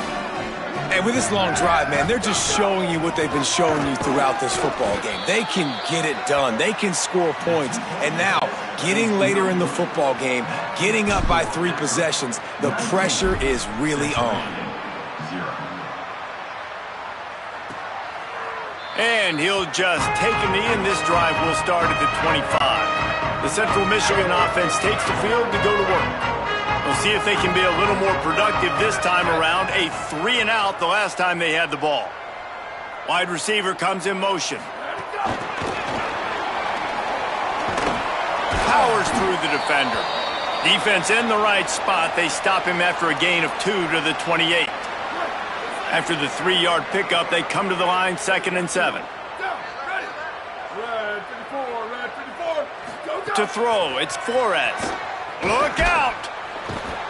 And with this long drive, man, they're just showing you what they've been showing you throughout this football game. They can get it done. They can score points. And now, getting later in the football game, getting up by 3 possessions, the pressure is really on. And he'll just take a knee, and this drive will start at the 25. The Central Michigan offense takes the field to go to work. We'll see if they can be a little more productive this time around. A 3 and out the last time they had the ball. Wide receiver comes in motion. Powers through the defender. Defense in the right spot. They stop him after a gain of 2 to the 28. After the 3-yard pickup, they come to the line, 2nd and 7. To throw, it's Flores. Look out!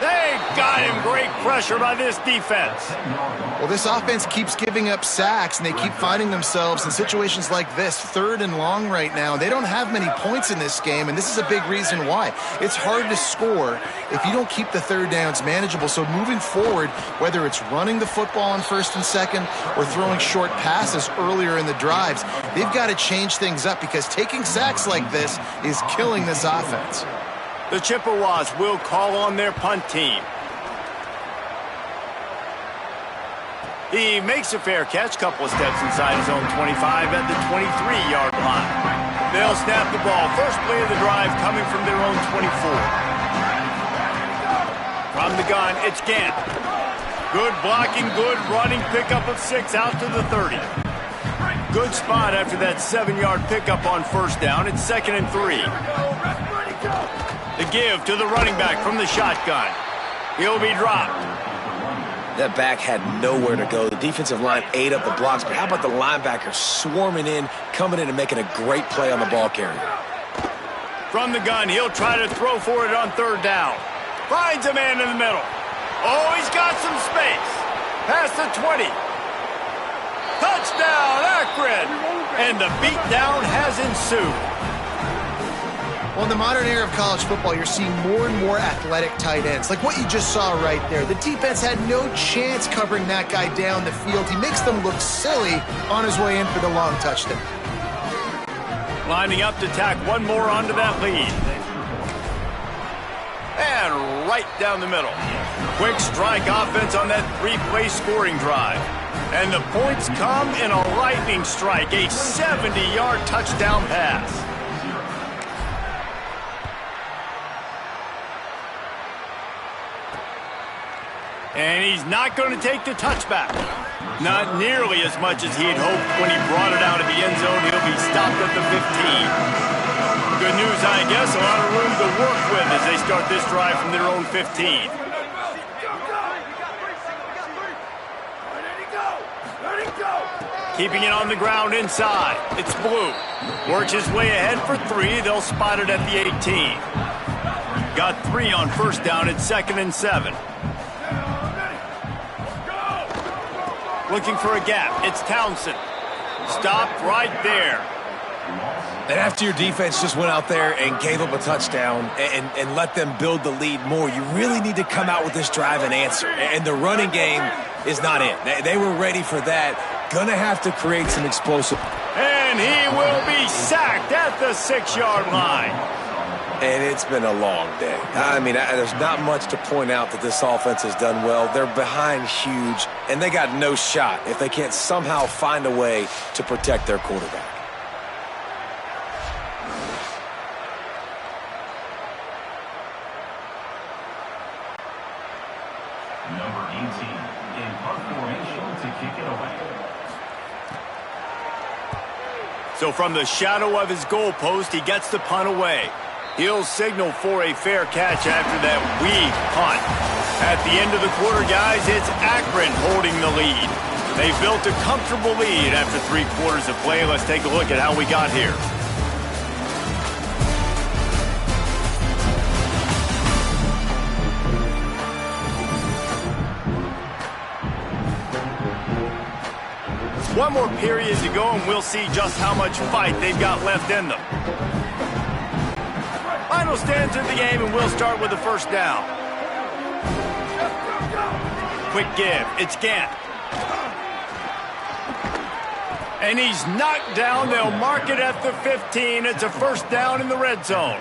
They got him. Great pressure by this defense. Well, this offense keeps giving up sacks, and they keep finding themselves in situations like this, 3rd and long right now. They don't have many points in this game, and this is a big reason why. It's hard to score if you don't keep the 3rd downs manageable. So moving forward, whether it's running the football on 1st and 2nd or throwing short passes earlier in the drives, they've got to change things up because taking sacks like this is killing this offense. The Chippewas will call on their punt team. He makes a fair catch, couple of steps inside his own 25 at the 23-yard line. They'll snap the ball. First play of the drive coming from their own 24. From the gun, it's Gant. Good blocking, good running, pickup of 6 out to the 30. Good spot after that 7-yard pickup on 1st down. It's 2nd and 3. The give to the running back from the shotgun. He'll be dropped. That back had nowhere to go. The defensive line ate up the blocks, but how about the linebacker swarming in, coming in and making a great play on the ball carrier? From the gun, he'll try to throw for it on 3rd down. Finds a man in the middle. Oh, he's got some space. Past the 20. Touchdown, Akron! And the beatdown has ensued. Well, in the modern era of college football, you're seeing more and more athletic tight ends, like what you just saw right there. The defense had no chance covering that guy down the field. He makes them look silly on his way in for the long touchdown. Lining up to tack one more onto that lead. And right down the middle. Quick strike offense on that 3-play scoring drive. And the points come in a lightning strike, a 70-yard touchdown pass. And he's not going to take the touchback. Not nearly as much as he'd hoped when he brought it out of the end zone. He'll be stopped at the 15. Good news, I guess. A lot of room to work with as they start this drive from their own 15. Keeping it on the ground inside. It's Blue. Works his way ahead for 3. They'll spot it at the 18. Got 3 on 1st down. It's 2nd and 7. Looking for a gap. It's Townsend. Stopped right there. And after your defense just went out there and gave up a touchdown and let them build the lead more, you really need to come out with this drive and answer. And the running game is not it. They were ready for that. Gonna have to create some explosive. And he will be sacked at the 6-yard line. And it's been a long day. I mean, there's not much to point out that this offense has done well. They're behind huge, and they got no shot if they can't somehow find a way to protect their quarterback. Number 18 in punt formation to kick it away. So from the shadow of his goalpost, he gets the punt away. He'll signal for a fair catch after that weak punt. At the end of the quarter, guys, it's Akron holding the lead. They built a comfortable lead after 3 quarters of play. Let's take a look at how we got here. One more period to go, and we'll see just how much fight they've got left in them. Final stands of the game, and we'll start with the 1st down. Quick give. It's Gant. And he's knocked down. They'll mark it at the 15. It's a 1st down in the red zone.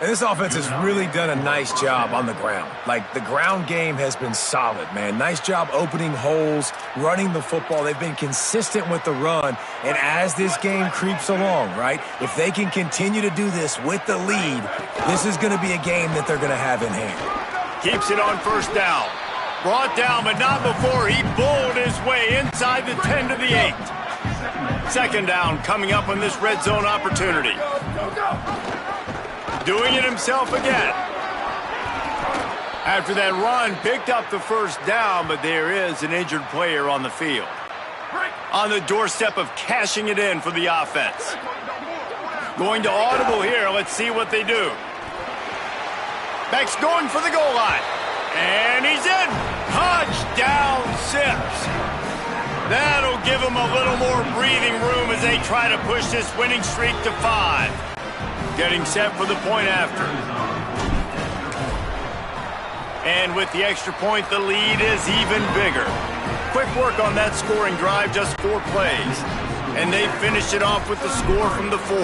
And this offense has really done a nice job on the ground. Like, the ground game has been solid, man. Nice job opening holes, running the football. They've been consistent with the run. And as this game creeps along, right, if they can continue to do this with the lead, this is going to be a game that they're going to have in hand. Keeps it on 1st down. Brought down, but not before he bowled his way inside the 10 to the 8. 2nd down coming up on this red zone opportunity. Doing it himself again. After that run, picked up the 1st down, but there is an injured player on the field. On the doorstep of cashing it in for the offense. Going to audible here. Let's see what they do. Beck's going for the goal line. And he's in. Touchdown, Zips. That'll give them a little more breathing room as they try to push this winning streak to 5. Getting set for the point after. And with the extra point, the lead is even bigger. Quick work on that scoring drive, just 4 plays. And they finished it off with the score from the 4.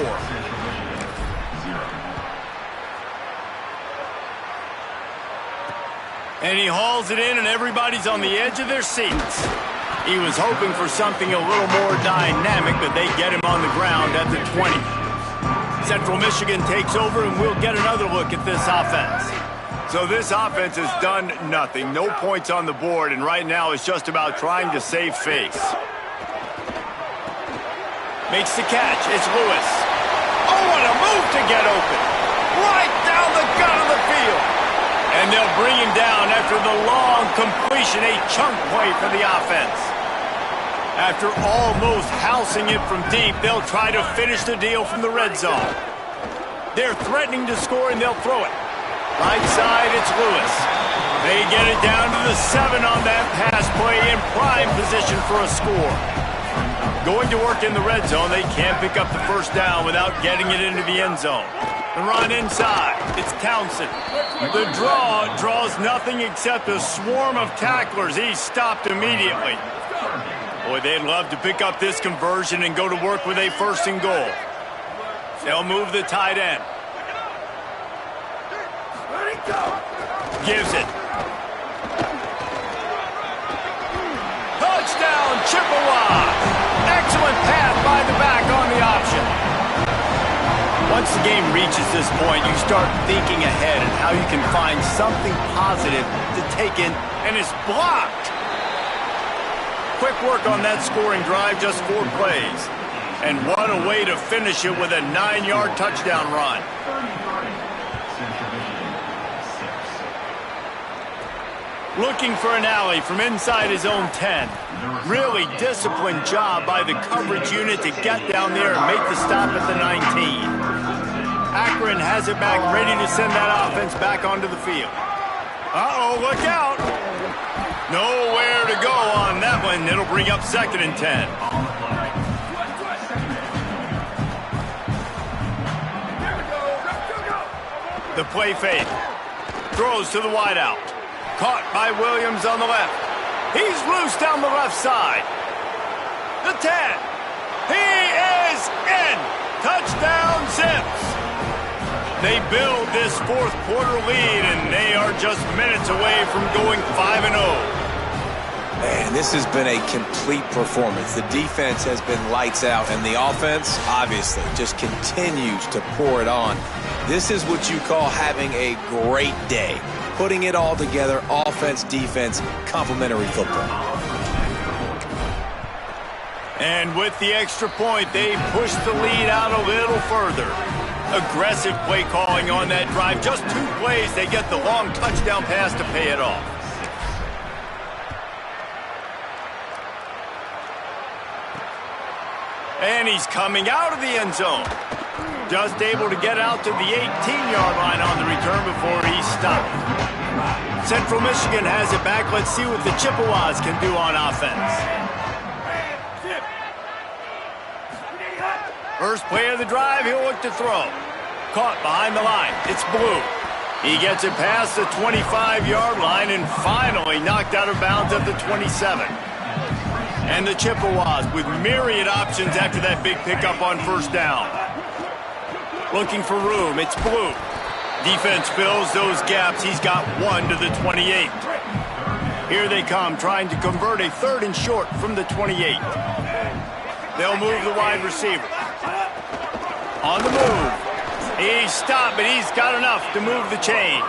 And he hauls it in, and everybody's on the edge of their seats. He was hoping for something a little more dynamic, but they get him on the ground at the 20. Central Michigan takes over, and we'll get another look at this offense. So this offense has done nothing. No points on the board, and right now it's just about trying to save face. Makes the catch. It's Lewis. Oh, what a move to get open. Right down the gut of the field. And they'll bring him down after the long completion, a chunk play for the offense. After almost housing it from deep, they'll try to finish the deal from the red zone. They're threatening to score, and they'll throw it. Right side, it's Lewis. They get it down to the 7 on that pass play in prime position for a score. Going to work in the red zone, they can't pick up the first down without getting it into the end zone. The run inside, it's Townsend. The draw draws nothing except a swarm of tacklers. He's stopped immediately. Boy, they'd love to pick up this conversion and go to work with a 1st and goal. They'll move the tight end. Gives it. Touchdown, Chippewa. Excellent pass by the back on the option. Once the game reaches this point, you start thinking ahead and how you can find something positive to take in, and it's blocked. Quick work on that scoring drive, just 4 plays. And what a way to finish it with a 9-yard touchdown run. Looking for an alley from inside his own 10. Really disciplined job by the coverage unit to get down there and make the stop at the 19. Akron has it back, ready to send that offense back onto the field. Uh-oh, look out. Nowhere to go on that one. It'll bring up 2nd and 10. The play fake. Throws to the wideout. Caught by Williams on the left. He's loose down the left side. The 10. He is in. Touchdown, Zips. They build this 4th quarter lead, and they are just minutes away from going 5-0. Man, this has been a complete performance. The defense has been lights out, and the offense, obviously, just continues to pour it on. This is what you call having a great day. Putting it all together, offense, defense, complementary football. And with the extra point, they push the lead out a little further. Aggressive play calling on that drive. Just 2 plays, they get the long touchdown pass to pay it off. And he's coming out of the end zone. Just able to get out to the 18-yard line on the return before he's stopped. Central Michigan has it back. Let's see what the Chippewas can do on offense. First play of the drive, he'll look to throw. Caught behind the line. It's Blue. He gets it past the 25-yard line and finally knocked out of bounds at the 27. And the Chippewas with myriad options after that big pickup on 1st down. Looking for room. It's Blue. Defense fills those gaps. He's got 1 to the 28. Here they come, trying to convert a 3rd and short from the 28. They'll move the wide receiver. On the move. He's stopped, but he's got enough to move the chain.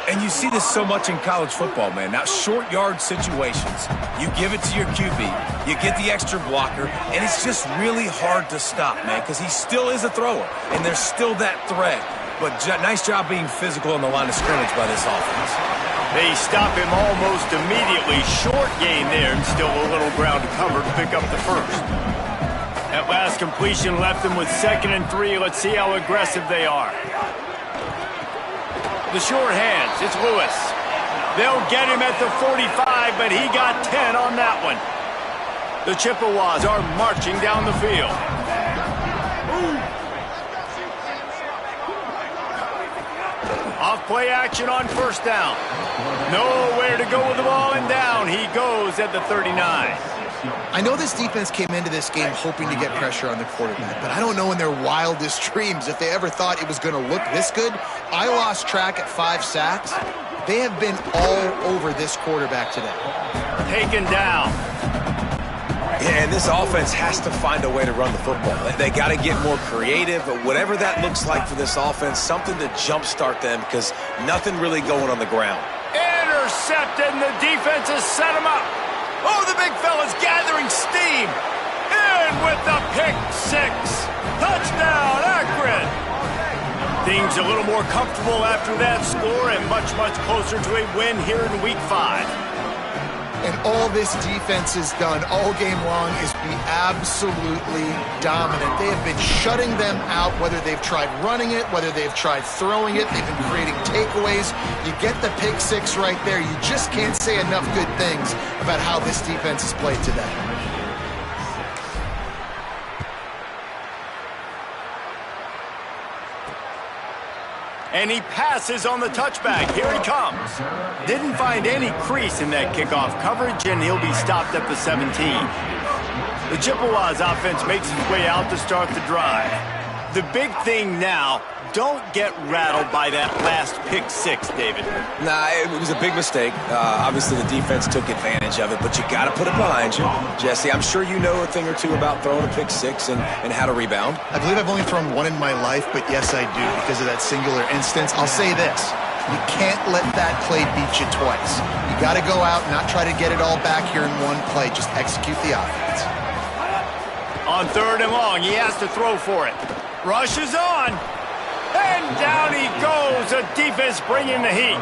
And you see this so much in college football, man. Now, short yard situations, you give it to your QB, you get the extra blocker, and it's just really hard to stop, man, because he still is a thrower, and there's still that threat. But nice job being physical on the line of scrimmage by this offense. They stop him almost immediately. Short gain there, and still a little ground to cover to pick up the 1st. That last completion left them with 2nd and 3. Let's see how aggressive they are. The short hands, it's Lewis. They'll get him at the 45, but he got 10 on that one. The Chippewas are marching down the field. Off play action on first down. Nowhere to go with the ball, and down he goes at the 39. I know this defense came into this game hoping to get pressure on the quarterback, but I don't know in their wildest dreams if they ever thought it was going to look this good. I lost track at 5 sacks. They have been all over this quarterback today. Taken down. Yeah, and this offense has to find a way to run the football. They got to get more creative, but whatever that looks like for this offense, something to jumpstart them because nothing really going on the ground. Intercepted, and the defense has set him up. Oh, the big fella's gathering steam. In with the pick 6. Touchdown, Akron. Things a little more comfortable after that score and much, much closer to a win here in Week 5. And all this defense has done all game long is be absolutely dominant. They have been shutting them out, whether they've tried running it, whether they've tried throwing it. They've been creating takeaways. You get the pick 6 right there. You just can't say enough good things about how this defense has played today. And he passes on the touchback. Here he comes. Didn't find any crease in that kickoff coverage, and he'll be stopped at the 17. The Chippewas offense makes its way out to start the drive. The big thing now, don't get rattled by that last pick 6, David. Nah, it was a big mistake. Obviously, the defense took advantage of it, but you got to put it behind you. Jesse, I'm sure you know a thing or two about throwing a pick 6 and how to rebound. I believe I've only thrown 1 in my life, but yes, I do because of that singular instance. I'll say this. You can't let that play beat you twice. You got to go out and not try to get it all back here in one play. Just execute the offense. On 3rd and long, he has to throw for it. Rush is on. And down he goes. The defense bringing the heat.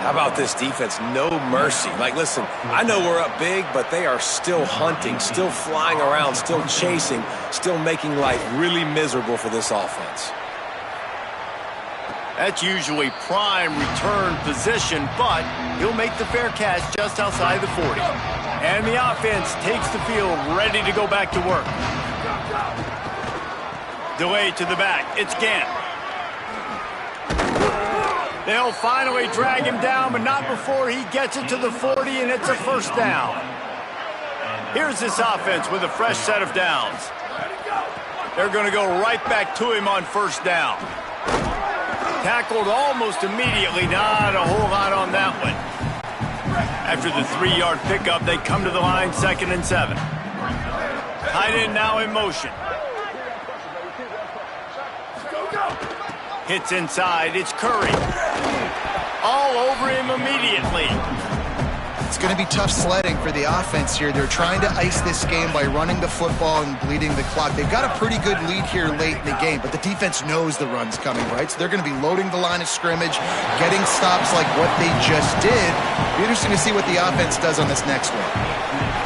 How about this defense? No mercy. Like, listen, I know we're up big, but they are still hunting, still flying around, still chasing, still making life really miserable for this offense. That's usually prime return position, but he'll make the fair catch just outside the 40. And the offense takes the field ready to go back to work. Delay to the back. It's Gant. They'll finally drag him down, but not before he gets it to the 40, and it's a first down. Here's this offense with a fresh set of downs. They're going to go right back to him on first down. Tackled almost immediately. Not a whole lot on that one. After the 3-yard pickup, they come to the line, 2nd and 7. Tight end now in motion. Hits inside. It's Curry. All over him immediately. It's going to be tough sledding for the offense here. They're trying to ice this game by running the football and bleeding the clock. They've got a pretty good lead here late in the game, but the defense knows the run's coming, right? So they're going to be loading the line of scrimmage, getting stops like what they just did. It'll be interesting to see what the offense does on this next one.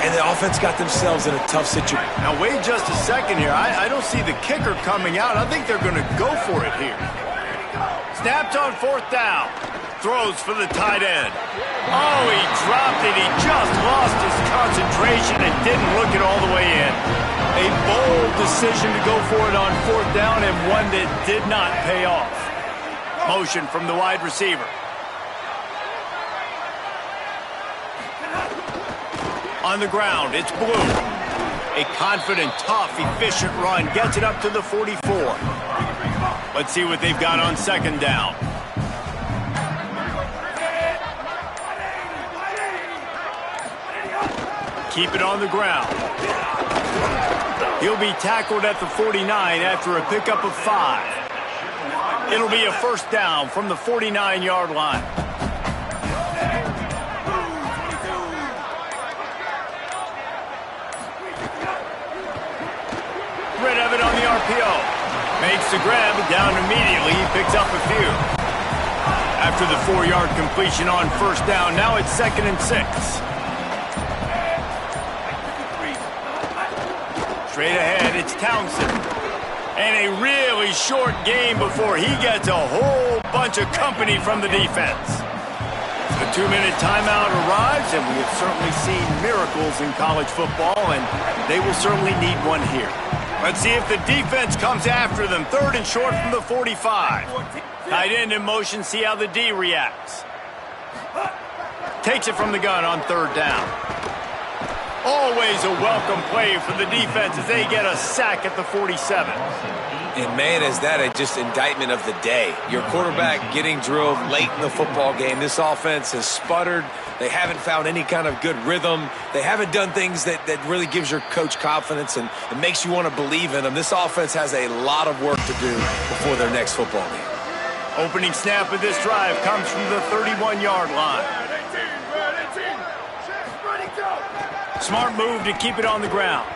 And the offense got themselves in a tough situation. Now, wait just a second here. I don't see the kicker coming out. I think they're going to go for it here. Snapped on 4th down. Throws for the tight end. Oh, he dropped it. He just lost his concentration and didn't look it all the way in. A bold decision to go for it on 4th down and one that did not pay off. Motion from the wide receiver. On the ground, it's Blue. A confident, tough, efficient run. Gets it up to the 44. Let's see what they've got on 2nd down. Keep it on the ground. He'll be tackled at the 49 after a pickup of 5. It'll be a first down from the 49-yard line. Rid of it on the RPO. Makes the grab, down immediately. He picks up a few. After the 4-yard completion on first down, now it's 2nd and 6. Straight ahead, it's Townsend. And a really short game before he gets a whole bunch of company from the defense. The 2-minute timeout arrives, and we have certainly seen miracles in college football, and they will certainly need one here. Let's see if the defense comes after them. 3rd and short from the 45. Tight end in motion, see how the D reacts. Takes it from the gun on 3rd down. Always a welcome play for the defense as they get a sack at the 47. And, man, is that just indictment of the day. Your quarterback getting drilled late in the football game. This offense has sputtered. They haven't found any kind of good rhythm. They haven't done things that really gives your coach confidence and it makes you want to believe in them. This offense has a lot of work to do before their next football game. Opening snap of this drive comes from the 31-yard line. Smart move to keep it on the ground.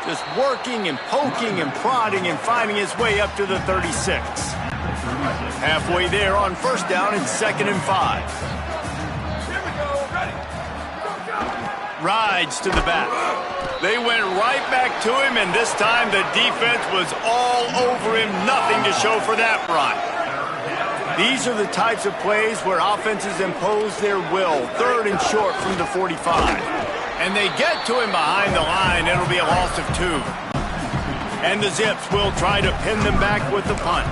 Just working and poking and prodding and finding his way up to the 36. Halfway there on 1st down and 2nd and 5. Rides to the back. They went right back to him, and this time the defense was all over him. Nothing to show for that run. These are the types of plays where offenses impose their will. 3rd and short from the 45. And they get to him behind the line. It'll be a loss of 2. And the Zips will try to pin them back with the punt.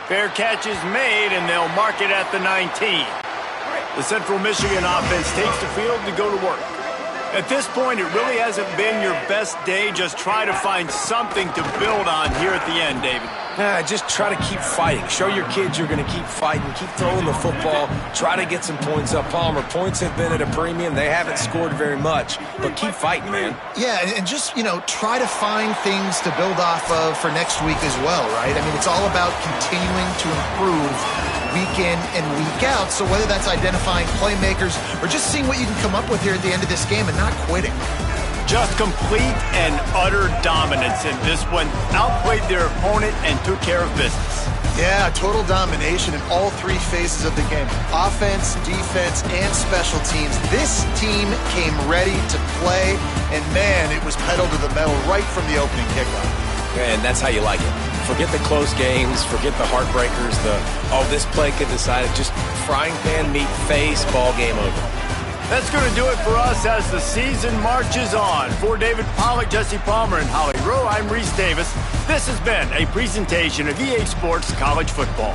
Fair catch is made, and they'll mark it at the 19. The Central Michigan offense takes the field to go to work. At this point, it really hasn't been your best day. Just try to find something to build on here at the end, David. Just try to keep fighting. Show your kids you're going to keep fighting. Keep throwing the football. Try to get some points up. Palmer, points have been at a premium. They haven't scored very much, but keep fighting, man. Yeah, and just, try to find things to build off of for next week as well, right? I mean, it's all about continuing to improve week in and week out. So whether that's identifying playmakers or just seeing what you can come up with here at the end of this game and not quitting. Just complete and utter dominance in this one. Outplayed their opponent and took care of business. Yeah, total domination in all 3 phases of the game. Offense, defense, and special teams. This team came ready to play, and man, it was pedal to the metal right from the opening kickoff. And that's how you like it. Forget the close games, forget the heartbreakers, this play could decide it. Just frying pan meat face, ball game over. That's going to do it for us as the season marches on. For David Pollack, Jesse Palmer, and Holly Rowe, I'm Reese Davis. This has been a presentation of EA Sports College Football.